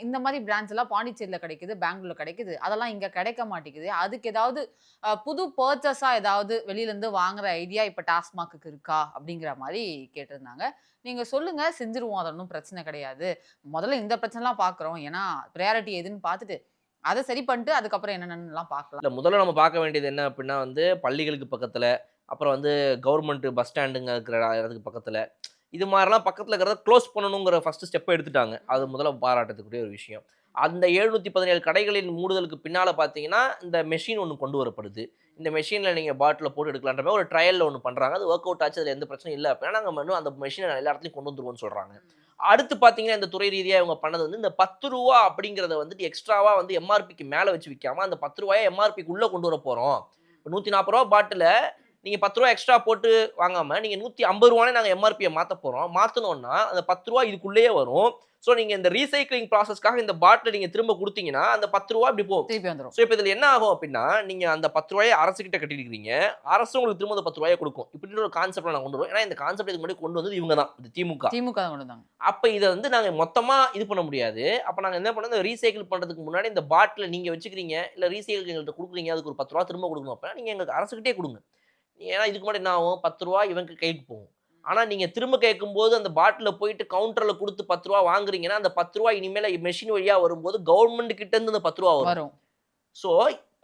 இந்த மாதிரி பிராண்ட்ஸ் எல்லாம் பாண்டிச்சேரியில கிடைக்குது, பெங்களூர்ல கிடைக்குது. அதெல்லாம் இங்க கிடைக்க மாட்டேங்குது. அதுக்கு ஏதாவது புது பர்ச்சேஸா ஏதாவது வெளியில இருந்து வாங்குற ஐடியா இப்ப டாஸ்மாக்குக்கு இருக்கா? அப்படிங்கிற மாரி கேட்டிருந்தாங்க. நீங்க சொல்லுங்க, செஞ்சுருவோம். அது ஒண்ணும் பிரச்சனை கிடையாது. முதல்ல இந்த பிரச்சனைலாம் பார்க்குறோம். ஏன்னா பிரையாரிட்டி எதுன்னு பார்த்துட்டு, அத சரி பண்ணிட்டு அதுக்கப்புறம் என்னென்னலாம் பார்க்கலாம். இல்ல முதல்ல நம்ம பார்க்க வேண்டியது என்ன அப்படின்னா வந்து பள்ளிகளுக்கு பக்கத்துல, அப்புறம் வந்து கவர்மெண்ட் பஸ் ஸ்டாண்டுங்க இருக்கிற இடத்துக்கு பக்கத்துல, இது மாதிரிலாம் பக்கத்துல இருக்கிறத க்ளோஸ் பண்ணணுங்கிற ஃபர்ஸ்ட் ஸ்டெப்ப எடுத்துட்டாங்க. அது முதல்ல பாராட்டத்துக்குரிய ஒரு விஷயம். அந்த 717 கடைகளின் மூடுதலுக்கு பின்னால பார்த்தீங்கன்னா, இந்த மெஷின் ஒண்ணு கொண்டு வரப்படுது. இந்த மெஷின்ல நீங்க பாட்டில போட்டு எடுக்கலான்ற மாரி ஒரு ட்ரையல்ல ஒண்ணு பண்றாங்க. அது வொர்க் அவுட் ஆச்சு. அதுல எந்த பிரச்சனையும் இல்ல அப்படின்னா, நாங்க இன்னும் அந்த மெஷின எல்லா இடத்துலயும் கொண்டு வந்துருவோம்னு சொல்றாங்க. அடுத்து பார்த்தீங்கன்னா, இந்த துறை ரீதியா இவங்க பண்ணது வந்து இந்த ரூ. 10 அப்படிங்கிறத வந்துட்டு எக்ஸ்ட்ராவா வந்து எம்ஆர்பிக்கு மேல வச்சு விக்காம, அந்த ரூ. 10 எம்ஆர்பிக்கு உள்ள கொண்டு வர போறோம். இப்ப ரூ. 140 பாட்டில நீங்க ரூ. 10 எக்ஸ்ட்ரா போட்டு வாங்காம, நீங்க ரூ. 150 நாங்க எம்ஆர்பிய மாத்த போறோம். மாத்துனோம்னா, அந்த ரூ. 10 இதுக்குள்ளேயே வரும். ஸோ நீங்க இந்த ரீசைக்ளிங் ப்ராசஸ்க்காக இந்த பாட்டில நீங்க திரும்ப குடுத்தீங்கன்னா, அந்த ரூ. 10 இப்படி போகும். திருப்பி வந்துரும். ஸோ இப்ப இதுல என்ன ஆகும் அப்படின்னா, நீங்க அந்த ரூ. 10 அரசுகிட்ட கட்டியிருக்கிறீங்க. அரசு உங்களுக்கு திரும்ப அந்த ரூ. 10 குடுக்கும். இப்படின்ற ஒரு கான்செப்ட்ல நான் கொண்டு வருவேன். ஏன்னா இந்த கான்செப்ட் இதுக்கு முன்னாடி கொண்டு வந்தது இவங்க தான். இது திமுக. திமுக தான் கொண்டு வந்தாங்க. அப்ப இத வந்து நாங்க மொத்தமா இது பண்ண முடியாது. அப்ப நாங்க என்ன பண்ணோம், இந்த ரீசைக்கிள் பண்றதுக்கு முன்னாடி இந்த பாட்டில நீங்க வச்சுக்கிறீங்க, இல்ல ரீசைக்கிள் எங்கள்ட்ட குடுக்குறீங்க. அதுக்கு ஒரு ரூ. 10 திரும்ப குடுக்கணும் அப்படின்னா, நீங்க எங்களுக்கு அரசுகிட்டயே குடுங்க. ஏன்னா இதுக்கு முன்னாடி என்ன ஆகும், ரூ. 10 இவங்க கைக்கு போகும். ஆனா நீங்க திரும்ப கேட்கும்போது அந்த பாட்டில போயிட்டு கவுண்டர்ல குடுத்து ரூ. 10 வாங்குறீங்கன்னா, அந்த ரூ. 10 இனிமேல மெஷின் வழியா வரும்போது கவர்மெண்ட் கிட்ட இருந்து அந்த ரூ. 10 வரும். வரும். சோ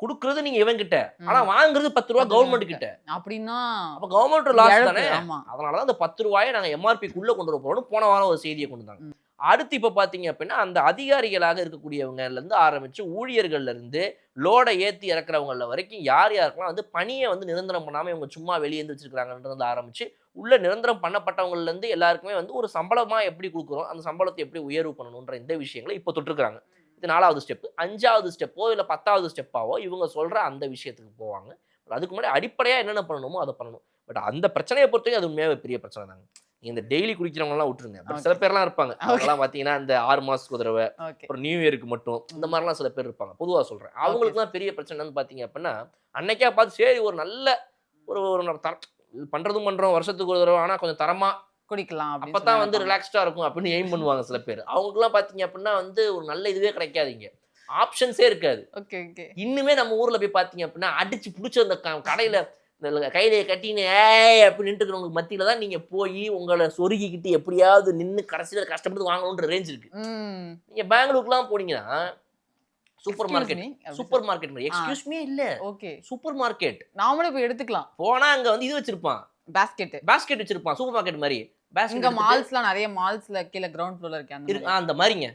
குடுக்குறது நீங்க இவங்கிட்ட. ஆனா வாங்குறது ரூ. 10 கவர்மெண்ட் கிட்ட. அப்படின்னா அப்ப கவர்மெண்ட் லாஸ் இழப்பு. தானே. ஆமா. அதனால தான் அந்த ரூ. 10 நாங்க எம்ஆர்பிக்குள்ள கொண்டு வர போறோம்னு போன வாரம் ஒரு செய்திய கொண்டு வந்தாங்க. அடுத்து இப்ப பார்த்தீங்க அப்படின்னா, அந்த அதிகாரிகளாக இருக்கக்கூடியவங்கல இருந்து ஆரம்பிச்சு ஊழியர்கள்ல இருந்து லோட ஏத்தி இறக்குறவங்கள்ல வரைக்கும் யார் யாருக்கெல்லாம் வந்து பணிய வந்து நிரந்தரம் பண்ணாம இவங்க சும்மா வெளிய எந்திரிச்சு வச்சிருக்காங்கன்றத ஆரம்பிச்சு, உள்ள நிரந்தரம் பண்ணப்பட்டவங்கள்ல இருந்து எல்லாருக்குமே வந்து ஒரு சம்பளமா எப்படி குடுக்குறோம், அந்த சம்பளத்தை எப்படி உயர்வு பண்ணணும்ன்ற இந்த விஷயங்கள இப்ப தொட்டிருக்காங்க. இது 4வது ஸ்டெப். 5வது ஸ்டெப்போ இல்ல 10வது ஸ்டெப்பாவோ இவங்க சொல்ற அந்த விஷயத்துக்கு போவாங்க. அதுக்கு முன்னாடி அடிப்படையா என்னென்ன பண்ணணுமோ அத பண்ணணும். பட் அந்த பிரச்சனைய பொறுத்தவரைக்கும் அது உண்மையாவே பெரிய பிரச்சனை தாங்க. நீங்க இந்த டெய்லி குடிக்கிறவங்கலாம் விட்டுருங்க. பட் சில பேர்லாம் இருப்பாங்க. அவங்கலாம் பார்த்தீங்கன்னா, இந்த 6 மாசத்துக்கு ஒரு தடவ, அப்புறம் நியூ இயருக்கு மட்டும் இந்த மாரிலாம் சில பேர் இருப்பாங்க. பொதுவா சொல்றேன். அவங்களுக்குலாம் பெரிய பிரச்சனை என்னன்னு பார்த்தீங்க அப்படின்னா, அன்னைக்கா பார்த்து சரி ஒரு நல்ல ஒரு ஒரு பண்றதும் பண்றோம் வருஷத்துக்கு ஒரு தடவ. ஆனா கொஞ்சம் தரமா குடிக்கலாம். அப்பதான் வந்து ரிலாக்ஸ்டா இருக்கும் அப்படின்னு எய்ம் பண்ணுவாங்க சில பேர். அவங்களுக்குலாம் பார்த்தீங்க அப்படின்னா வந்து ஒரு நல்ல இதுவே கிடைக்காதுங்க. ஆப்ஷன்ஸே இருக்காது. இன்னுமே நம்ம ஊர்ல போய் பார்த்தீங்க அப்படின்னா, அடிச்சு புடிச்சு அந்த கடையில இந்த கையில கட்டின்னு ஏய் அப்படின்னு நின்றுக்கிறவங்களுக்கு மத்தியில தான் நீங்க போய் உங்களை சொருகிக்கிட்டு எப்படியாவது நின்று கடைசியில கஷ்டப்பட்டு வாங்கணுன்ற ரேஞ்ச் இருக்கு. நீங்க பெங்களூருக்குலாம் போனீங்கன்னா சூப்பர் மார்க்கெட் மாதிரி எக்ஸ்கியூஸ் மீ இல்ல சூப்பர் மார்க்கெட் நாமளே போய் எடுத்துக்கலாம். போனா அங்க வந்து இது வச்சிருப்பான், பாஸ்கெட் வச்சிருப்பான் சூப்பர் மார்க்கெட் மாதிரி. இங்க மால்ஸ்லாம் நிறைய மால்ஸ்ல கீழ கிரவுண்ட் ஃப்ளோர்ல இருக்கு அந்த மாதிரிங்க.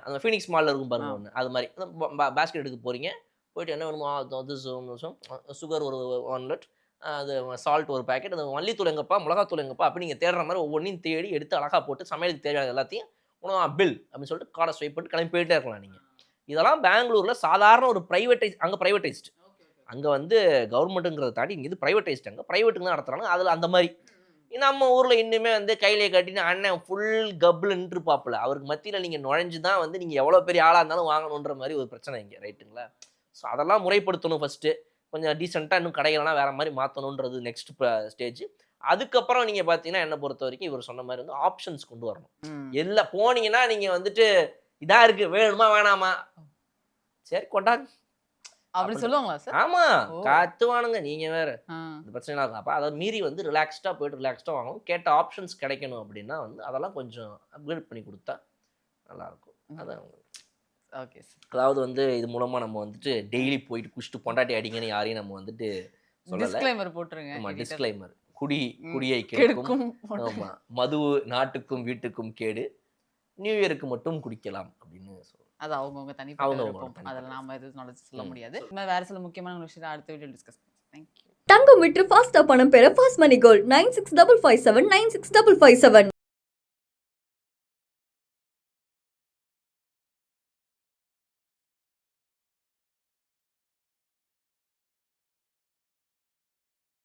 அந்த ஃபீனிக்ஸ் மால்ல இருக்கும் பாருங்க ஒன்று, அது மாதிரி பாஸ்கெட் எடுக்க போறீங்க. போயிட்டு என்ன வேணுமோ சுகர் ஒரு 1 லிட், அது சால்ட் ஒரு பேக்கெட், அந்த மல்லித்தூள் எங்கப்பா மிளகாத்தூள் எங்கப்பா அப்படி நீங்கள் தேடுற மாதிரி ஒவ்வொன்றையும் தேடி எடுத்து அழகாக போட்டு சமையலுக்கு தேவையான எல்லாத்தையும் பில் அப்படின்னு சொல்லிட்டு கார்டை ஸ்வைப் பண்ணிட்டு கிளம்பி போயிட்டே இருக்கலாம் நீங்கள். இதெல்லாம் பெங்களூரில் சாதாரண ஒரு அங்கே ப்ரைவேட்டைஸ்டு. அங்கே வந்து கவர்மெண்ட்டுங்கிறத தாண்டி இங்கே இது ப்ரைவேட்டைஸ்டு. அங்கே ப்ரைவேட்டுங்க தான் நடத்துகிறாங்க. அதில் அந்த மாதிரி நம்ம ஊரில் இன்னுமே வந்து கையிலே கட்டின்னு அண்ணன் ஃபுல் கப்பில் நின்றுப்பாப்புல. அவருக்கு மத்தியில் நீங்கள் நுழைஞ்சு தான் வந்து நீங்கள் எவ்வளோ பெரிய ஆளாக இருந்தாலும் வாங்கணுன்ற மாதிரி ஒரு பிரச்சனை இங்கே, ரைட்டுங்களா? ஸோ அதெல்லாம் முறைப்படுத்தணும் ஃபஸ்ட்டு. கொஞ்சம் டீசெண்டாக இன்னும் கடைகள்லாம் வேறு மாதிரி மாற்றணுன்றது நெக்ஸ்ட் ஸ்டேஜ். அதுக்கப்புறம் நீங்கள் பார்த்தீங்கன்னா என்னை பொறுத்த வரைக்கும் இவர் சொன்ன மாதிரி வந்து ஆப்ஷன்ஸ் கொண்டு வரணும். எல்லாம் போனீங்கன்னா நீங்கள் வந்துட்டு இதாக இருக்குது வேணுமா வேணாமா சரி கொண்டாங்க அப்படி சொல்லுவாங்களா சார்? ஆமா கத்துவானுங்க. நீங்க வேற இந்த பிரச்சனை இருக்கும். அப்ப அதை மீறி வந்து ரிலாக்ஸ்டா போயிட்டு ரிலாக்ஸ்டா வாங்கணும். கேட்ட ஆப்ஷன்ஸ் கிடைக்கணும் அப்படின்னா வந்து அதெல்லாம் கொஞ்சம் அப்கிரேட் பண்ணி கொடுத்தா நல்லா இருக்கும். அதான் ஓகே சார். அதாவது வந்து இது மூலமா நம்ம வந்துட்டு டெய்லி போயிட்டு குடிச்சிட்டு பொண்டாட்டி அடிங்கன்னு யாரையும் நம்ம வந்துட்டு சொல்லல. டிஸ்க்ளைமர் போட்டுருங்க. ஆமா டிஸ்க்ளைமர். குடியை கெடுக்கும். ஆமா மது நாட்டுக்கும் வீட்டுக்கும் கேடு, நியூ இயருக்கு மட்டும் குடிக்கலாம் அப்படின்னு சொல்லுவோம். அது அவங்கவுங்க தனிப்பட்ட விருப்பம். அதெல்லாம் நாம எதுவும் சொல்ல முடியாது. வேற சில முக்கியமான விஷயம் அடுத்த வீடியோ டிஸ்கஸ் பண்ணுவோம். தேங்க்யூ. தங்கம் விற்று ஃபாஸ்டா பணம் பெற ஃபாஸ்ட் மணி கோல்ட் 9655796557.